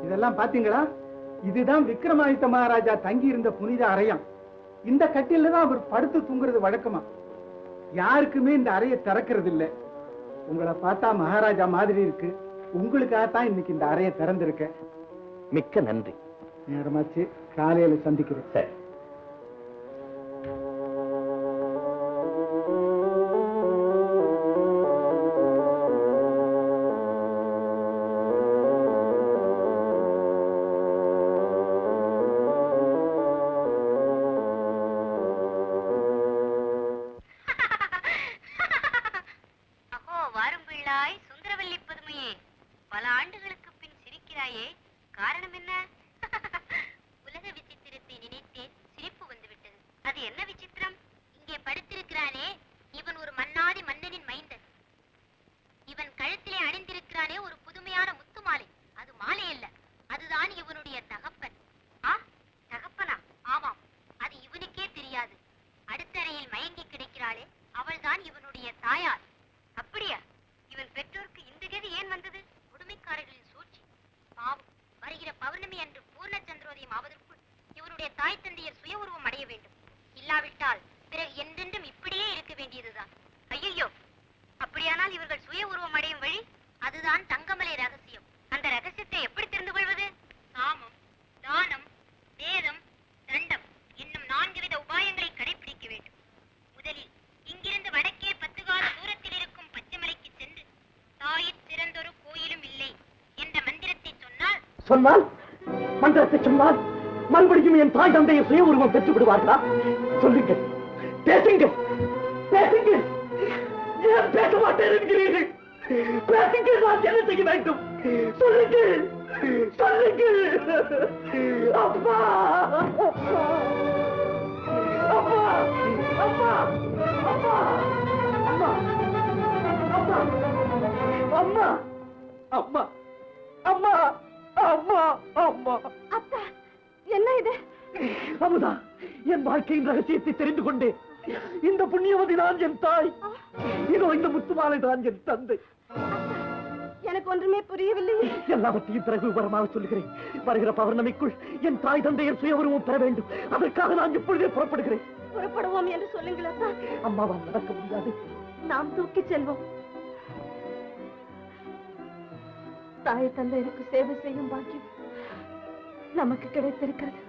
Speaker 1: இதெல்லாம் பாத்தீங்களா? இதுதான் விக்ரமாதித்த மகாராஜா தங்கி இருந்த புனித அறையம். இந்த கட்டில தான் அவர் படுத்து தூங்குறது வழக்கமா. யாருக்குமே இந்த அறையை திறக்கிறது இல்ல. உங்களை பார்த்தா மகாராஜா மாதிரி இருக்கு. உங்களுக்காகத்தான் இன்னைக்கு இந்த அறையை திறந்திருக்க.
Speaker 4: மிக்க நன்றி.
Speaker 1: நேரமாச்சு, காலையில சந்திக்கிறேன்.
Speaker 4: சரி.
Speaker 7: பல ஆண்டுகளுக்கு பின் சிரிக்கிறாயே, காரணம் என்ன? உலக விசித்திரத்தை நினைத்தேன், சிரிப்பு வந்துவிட்டது. அது என்ன விசித்திரம்? இங்கே படுத்திருக்கிறானே, இவன் ஒரு மன்னாதி மன்னனின் மைந்தன். வைத்திருக்கிறானே ஒரு புதுமையான முத்து மாலை, அது மாலை அல்ல, அதுதான் இவனுடைய தகப்பன். ஆ, தகப்பனா? ஆமாம், அது இவனுக்கே தெரியாது. அடுத்த அறையில் மயங்கி கிடைக்கிறாளே, அவள்தான் இவனுடைய தாயார். அப்படியா? இவன் பெற்றோருக்கு இந்த கதி ஏன் வந்தது? கொடுமைக்காரர்களின் சூழ்ச்சி. பாவம், வருகிற பௌர்ணமி அன்று பூர்ண சந்திரோதயம் ஆவதற்குள் இவனுடைய தாய் தந்தையர் சுய உருவம் அடைய வேண்டும். இல்லாவிட்டால் பிறகு என்றென்றும் இப்படியே இருக்க வேண்டியதுதான். ஐயோ, அப்படியானால் இவர்கள் சுய உருவம் அடையும் வழி அதுதான் தங்கமலை ரகசியம். அந்த ரகசியத்தை எப்படி தெரிந்து கொள்வது? சாமம், தானம், வேதம், தண்டம் என்னும் 4 வித உபாயங்களை கடைபிடிக்க வேண்டும். முதலில் இங்கிருந்து வடக்கே 10 கால தூரத்தில் இருக்கும் பச்சைமலைக்கு சென்று தாயிற் சிறந்தொரு கோயிலும் இல்லை என்ற மந்திரத்தை
Speaker 3: சொன்னால் மந்திரத்தை சொன்னால் மறுபடியும் என் தாய் தந்தையை சுய உருவம் பெற்று விடுவார்களா? சொல்லுங்கள், பேசுங்கள், பேசுங்கள். ஏன் பேச மாட்டேன் என்கிறீர்கள்? பேசுங்கள், நான் என்ன செய்ய வேண்டும்? சொல்லுங்கள், சொல்லுங்கள். அப்பா, அப்பா, அப்பா, அப்பா, அம்மா, அப்பா, அம்மா, அம்மா, அம்மா, அம்மா, அம்மா.
Speaker 2: அத்தா, என்ன இது?
Speaker 3: அமுதா, என் வாழ்க்கையின் ரகசியத்தை தெரிந்து கொண்டேன். இந்த புண்ணியவதி தான் என் தாய், இதோ இந்த முத்துமாலை தான் என் தந்தை.
Speaker 2: எனக்கு ஒன்றுமே புரியவில்லை.
Speaker 3: எல்லாவற்றையும் பிறகு விவரமாக சொல்லுகிறேன். வருகிற பௌர்ணமிக்குள் என் தாய் தந்தையர் சுய உருவம் பெற வேண்டும். அதற்காக நான் இப்பொழுதே புறப்படுகிறேன்.
Speaker 2: புறப்படுவோம் என்று சொல்லுங்கள் அத்தா.
Speaker 3: அம்மாவால் நடக்க முடியாது.
Speaker 2: நாம் தூக்கி செல்வோம். தாய் தந்தையருக்கு சேவை செய்யும் பாக்கியம் நமக்கு கிடைத்திருக்கிறது.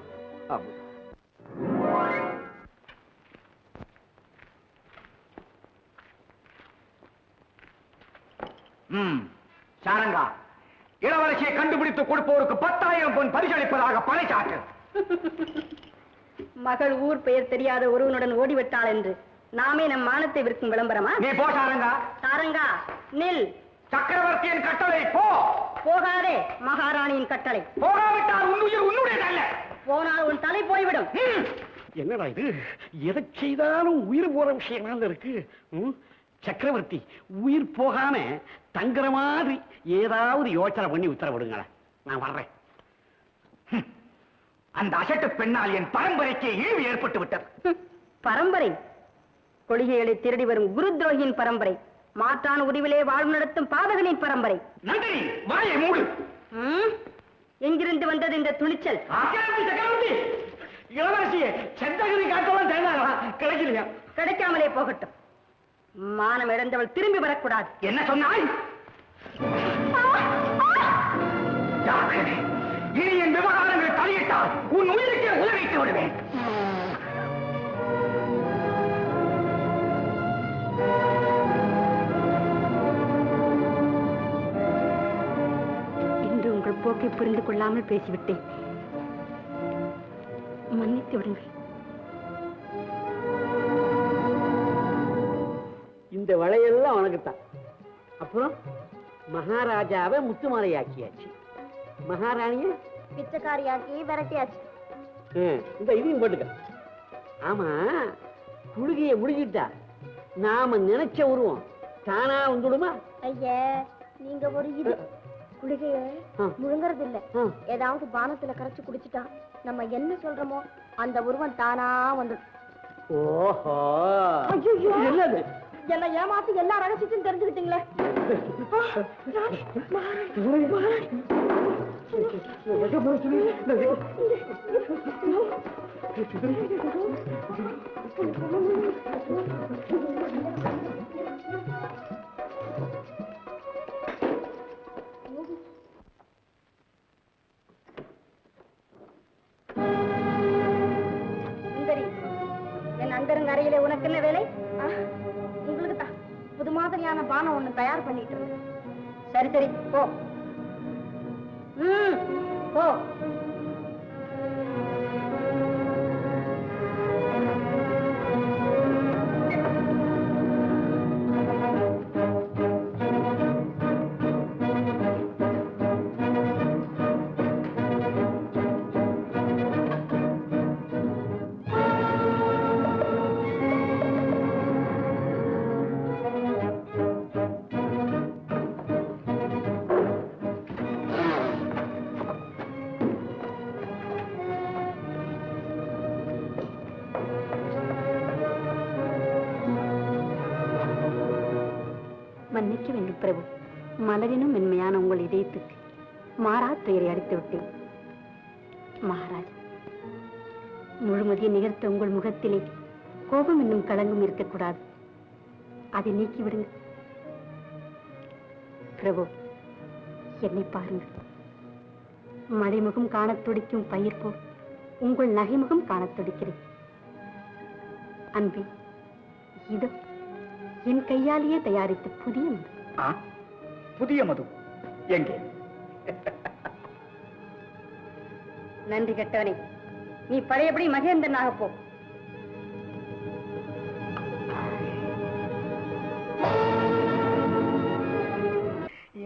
Speaker 6: சாரங்கா, இளவரசியை கண்டுபிடித்து கொடுப்போருக்கு 10,000 பொன் பரிசளிப்பதாக பறைசாற்று.
Speaker 2: மகள் ஊர் பெயர் தெரியாத ஒருவனுடன் ஓடிவிட்டாள் என்று நாமே நம் மானத்தை விற்கும் விளம்பரமா?
Speaker 6: நீ போ சாரங்கா.
Speaker 2: சாரங்கா, நில்.
Speaker 6: சக்கரவர்த்தியின் கட்டளை போ.
Speaker 2: போகாதே, மகாராணியின் கட்டளை.
Speaker 6: போகாவிட்டால் உன் உயிர் உன்னுடையதல்ல.
Speaker 2: போனால் உன் தலை போய்விடும்.
Speaker 3: என்னடா இது? எதை செய்தாலும் உயிர் போற விஷயமாக இருக்கு. சக்கரவர்த்தி உயிர் போகாம தங்குற மாதிரி ஏதாவது யோசனை பண்ணி உத்தரவிடுங்களேன், நான் வர்றேன்.
Speaker 6: அந்த அசட்டு பெண்ணால் என் பரம்பரைக்கு இழிவு ஏற்பட்டு விட்டது.
Speaker 2: பரம்பரை? கொள்கைகளை திருடி வரும் குரு துரோகியின் பரம்பரை, மாற்றான உரிவிலே வாழ்வு நடத்தும் பாதகனின் பரம்பரை.
Speaker 6: நந்தினி, வாயை மூடு.
Speaker 2: எங்கிருந்து வந்தது இந்த துணிச்சல்?
Speaker 6: சக்கரவர்த்தி, இளவரசியை செந்தகதி காட்டலாம் தேர்ந்தாங்களா? கிடைக்கலையா?
Speaker 2: கிடைக்காமலே போகட்டும். மானம் இழந்தவள் திரும்பி வரக்கூடாது.
Speaker 6: என்ன சொன்னாய்? இனி என் விவகாரங்களை தலையிட்டால் உன் உயிருக்கு உதவிட்டு விடுவேன்.
Speaker 2: இன்று உங்கள் போக்கை புரிந்து கொள்ளாமல் பேசிவிட்டேன், மன்னித்து விடுங்கள்.
Speaker 3: இந்த வளையெல்லாம் அவனுக்குத்தான். அப்புறம் மகாராஜாவை முத்துமாலையாக்கியாச்சு, மகாராணிய
Speaker 2: பிச்சைக்காரியாக்கி விரட்டியாச்சு.
Speaker 3: இந்த இதையும் போட்டுக்க. ஆமா, குழுகைய முடிஞ்சிட்டா நாம நினைச்ச உருவம் தானா வந்துடுமா?
Speaker 2: ஐயா, நீங்க ஒரு இது குளிகைய முழுங்கறது இல்ல. ஏதாவது பானத்துல கரைச்சு குடிச்சிட்டா நம்ம என்ன சொல்றோமோ அந்த உருவம் தானா வந்து.
Speaker 3: ஓஹோ,
Speaker 2: என்னது? என்ன ஏமாத்தி எல்லா ரகசியத்தையும் தெரிஞ்சுக்கிட்டீங்களே. என் அந்தரங்க அறையிலே உனக்கு என்ன வேலை? உங்களுக்கு தான் புது மாதிரியான பானம் ஒண்ணு தயார் பண்ணிட்டு இருக்கு. சரி சரி, போ. போ. மன்னிக்க வேண்டும் பிரபு. மலரினும் மென்மையான உங்கள் இதயத்துக்கு மாறா துயரை அடித்து விட்டேன். மகாராஜ், முழுமதியை நிகழ்த்த உங்கள் முகத்திலே கோபம் என்னும் களங்கும் இருக்கக்கூடாது. அதை நீக்கிவிடுங்க பிரபு. என்னை பாருங்கள். மழைமுகம் காணத் துடிக்கும் பயிர் போல் உங்கள் நகைமுகம் காணத் துடிக்கிறேன். அன்பே, இதோ என் கையாலேயே தயாரித்த புதிய மது.
Speaker 6: புதிய மது எங்கே?
Speaker 2: நன்றி கெட்டவனே, நீ பழையபடி மகேந்திரனாக போ.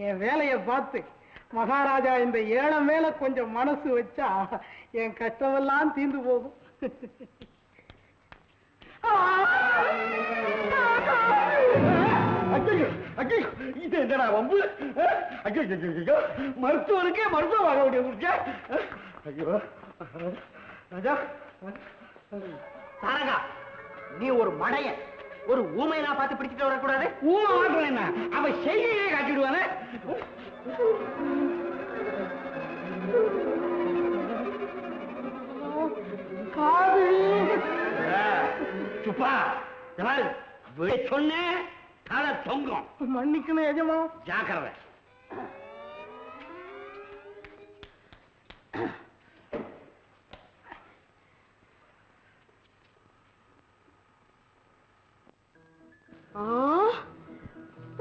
Speaker 1: என் வேலையை பார்த்து மகாராஜா இந்த ஏழை மேல கொஞ்சம் மனசு வச்சா என் கஷ்டமெல்லாம் தீர்ந்து போகும்.
Speaker 6: இது என்னடா வம்பு? மருத்துவனுக்கே மருத்துவம் வாங்க முடியும். ஐயோ ராஜா,
Speaker 3: தாரகா, நீ ஒரு மடைய ஒரு ஊமையனா பார்த்து பிடிச்சிட்டு வரக்கூடாது.
Speaker 6: ஊமை வாங்குறேன்னா அவன் செய்கையே காட்டிடுவானே. சுப்பா, சொன்ன தலை தொங்கும்.
Speaker 1: மன்னிக்கணும் எஜமா.
Speaker 6: ஜாக்கிரதை.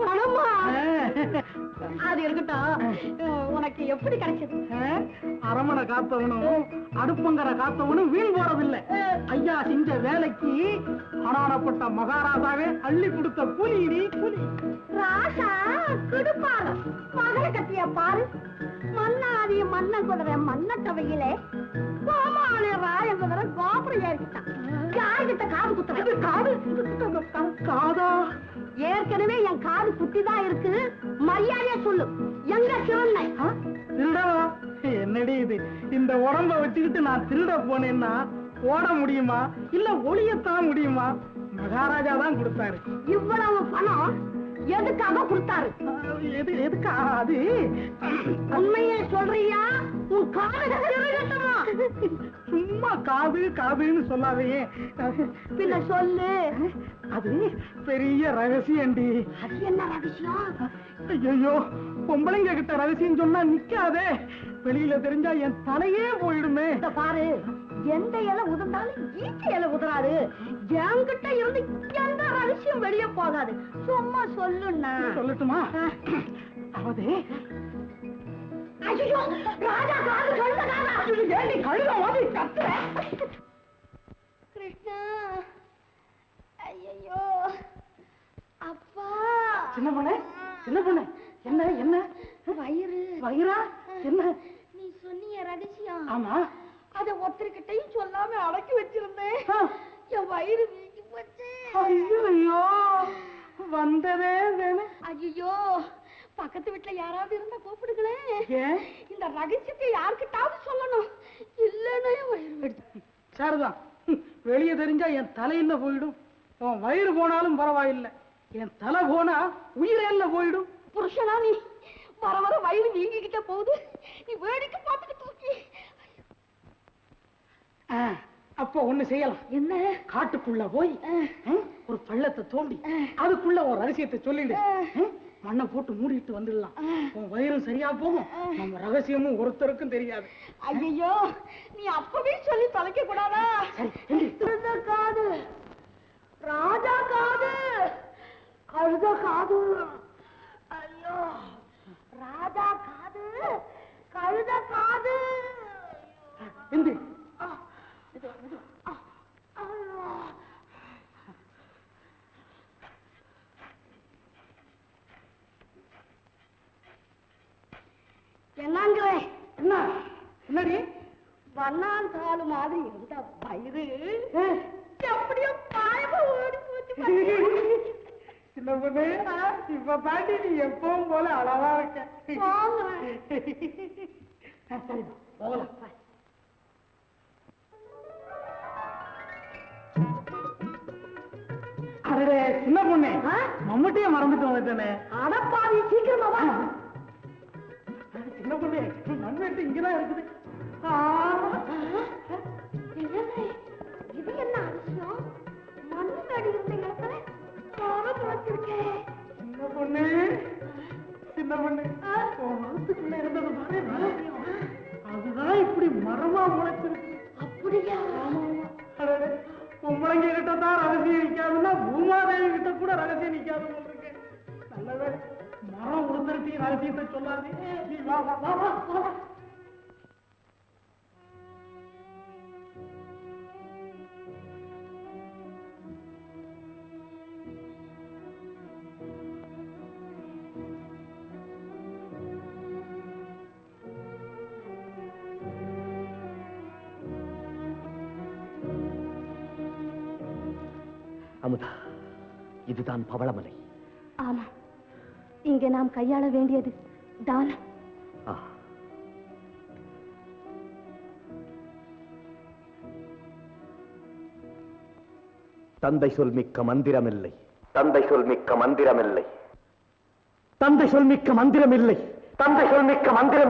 Speaker 2: பணமா? அது இருக்கட்டும், உனக்கு எப்படி கிடைச்சது?
Speaker 1: அரமனை காத்தவனும் அடுப்பங்கரை காத்தவனும் வீண் போறதில்லை. ஐயா செஞ்ச வேலைக்கு அனானப்பட்ட மகாராஜாவே அள்ளி கொடுத்த கூலி கூலி.
Speaker 2: ராசா குடுப்பாரு மகளை கட்டிய பாரு. மன்னாதிய மன்ன குதிரை மன்னட்டவையிலே கோமாளி ராய குதிரை கோபுரம் ஏறிக்கிட்டான். யாருகிட்ட காது குத்துற? காது
Speaker 1: காதா?
Speaker 2: ஏற்கனவே என் காது குத்திதான் இருக்கு. மரியாதையா சொல்லு, எங்க சிவனை?
Speaker 1: திருடவா? என்னடி இது? இந்த உடம்ப வச்சுக்கிட்டு நான் திருட போனேன்னா ஓட முடியுமா? இல்ல ஒளியத்தான் முடியுமா? மகாராஜா தான் கொடுத்தாரு.
Speaker 2: இவ்வளவு பணம் எதுக்காக கொடுத்தாரு?
Speaker 1: எதுக்கா? அது
Speaker 2: உண்மையை சொல்றியா? உன் காது
Speaker 1: சும்மா காது காதுன்னு சொல்லாதையே.
Speaker 2: பின்ன சொல்லு.
Speaker 1: அது பெரிய ரகசியம்டி.
Speaker 2: அது என்ன ரகசியம்?
Speaker 1: ஐயோ, பொம்பளைங்க கிட்ட ரகசியம் சொன்னா நிக்காதே. வெளியில தெரிஞ்சா என் தலையே போயிடுமே.
Speaker 2: பாரு, எந்த இலை உதிர்ந்தாலும் ஈட்டி இலை உதிராது. என்கிட்ட இருந்து எந்த ரகசியம் வெளியே போகாது. சும்மா சொல்லுன்னா.
Speaker 1: சொல்லட்டுமா? அவது
Speaker 2: ஐயோ, ராஜா காது சொல்லுங்க.
Speaker 1: ஏண்டி கழுத ஓடி கத்துற?
Speaker 2: கிருஷ்ணா, ஐயோ அப்பா.
Speaker 1: சின்ன பொண்ணு, சின்ன பொண்ணு, என்ன என்ன?
Speaker 2: வயிறு.
Speaker 1: வயிறா? என்ன?
Speaker 2: நீ சொன்னிய ரகசியம்.
Speaker 1: ஆமா.
Speaker 2: அத ஒருத்தர்கிட்டையும் சொல்லாம அடக்கி வச்சிருந்தேன். என் வயிறு வீங்கி போச்சு.
Speaker 1: ஐயோ, வந்ததே வேணும்.
Speaker 2: ஐயோ, பக்கத்து வீட்டுல யாராவது இருந்தா கூப்பிடுங்களேன்.
Speaker 1: ஏன்?
Speaker 2: இந்த ரகசியத்தை யாருக்கிட்டாவது சொல்லணும். இல்லன்னு வயிறு வெடிச்சு.
Speaker 1: சரிதான், வெளியே தெரிஞ்சா என் தலையில போயிடும். உன் வயிறு போனாலும் பரவாயில்லை, என் தலை போனா உயிரெல்ல போயிடும்.
Speaker 2: புருஷனா நீ? வர வர வயிறு வீங்கிக்கிட்டே போகுது. நீ வேடிக்கை பார்த்துட்டு தூக்கி.
Speaker 1: அப்போ ஒண்ணு செய்யலாம்.
Speaker 2: என்ன?
Speaker 1: காட்டுக்குள்ள போய் ஒரு பள்ளத்தை தோண்டி அதுக்குள்ள ஒரு ரகசியத்தை சொல்லிடு. மண்ணை போட்டு மூடிட்டு வந்துடலாம். உன் வயிறும் சரியா போகும், நம்ம ரகசியமும் ஒருத்தருக்கும் தெரியாது.
Speaker 2: ஐயோ, நீ அப்பவே சொல்லி தொலைக்க கூடாதா? காது, ராஜா காது, கழுத காது. ஐயோ, ராஜா காது, கழுத காது.
Speaker 1: எந்தி
Speaker 2: என்னங்கிற?
Speaker 1: என்ன? என்னடி?
Speaker 2: வண்ணாந்தாளு மாதிரி இருந்த வயிறு எப்படியோ பாயமா ஓடி போச்சு.
Speaker 1: சின்ன பொண்ணு, இப்ப பாட்டி நீ எப்பவும் போல அழகா இருக்க. சரி, போகலாம். அடடே
Speaker 5: சின்ன பொண்ணு மம்முட்டிய மறந்துட்டு வந்துட்டேனே.
Speaker 2: அடப்பாவி, சீக்கிரமா வா.
Speaker 5: சின்ன பொண்ணு மண்வெட்டு இங்கதான் இருக்குது.
Speaker 2: இது என்ன அதிசயம்? மண்ணு அடி இருந்த இடத்துல காரம் வச்சிருக்கேன்.
Speaker 5: சின்ன பொண்ணு சின்ன பொண்ணு உன் மனசுக்குள்ள இருந்தது மாதிரி ரகசியம். அதுதான் இப்படி மரமா முளைச்சிருக்கு.
Speaker 2: அப்படியா?
Speaker 5: பொம்பளைங்க கிட்ட தான் ரகசியம் நிக்காதுன்னா பூமாதேவி கிட்ட கூட ரகசியம் நிக்காது இருக்கு. நல்லவே மரம் உளுந்துருட்டி ரகசியத்தை சொல்லாது. நீ வா வா வா வா வா.
Speaker 3: அமுதா, இதுதான் பவளமலை.
Speaker 2: ஆமா, இங்கே நாம் கையாள வேண்டியது தானம்.
Speaker 3: தந்தை சொல் மிக்க மந்திரமில்லை, தந்தை சொல் மிக்க மந்திரமில்லை, தந்தை சொல் மிக்க மந்திரமில்லை, தந்தை சொல் மிக்க மந்திரம்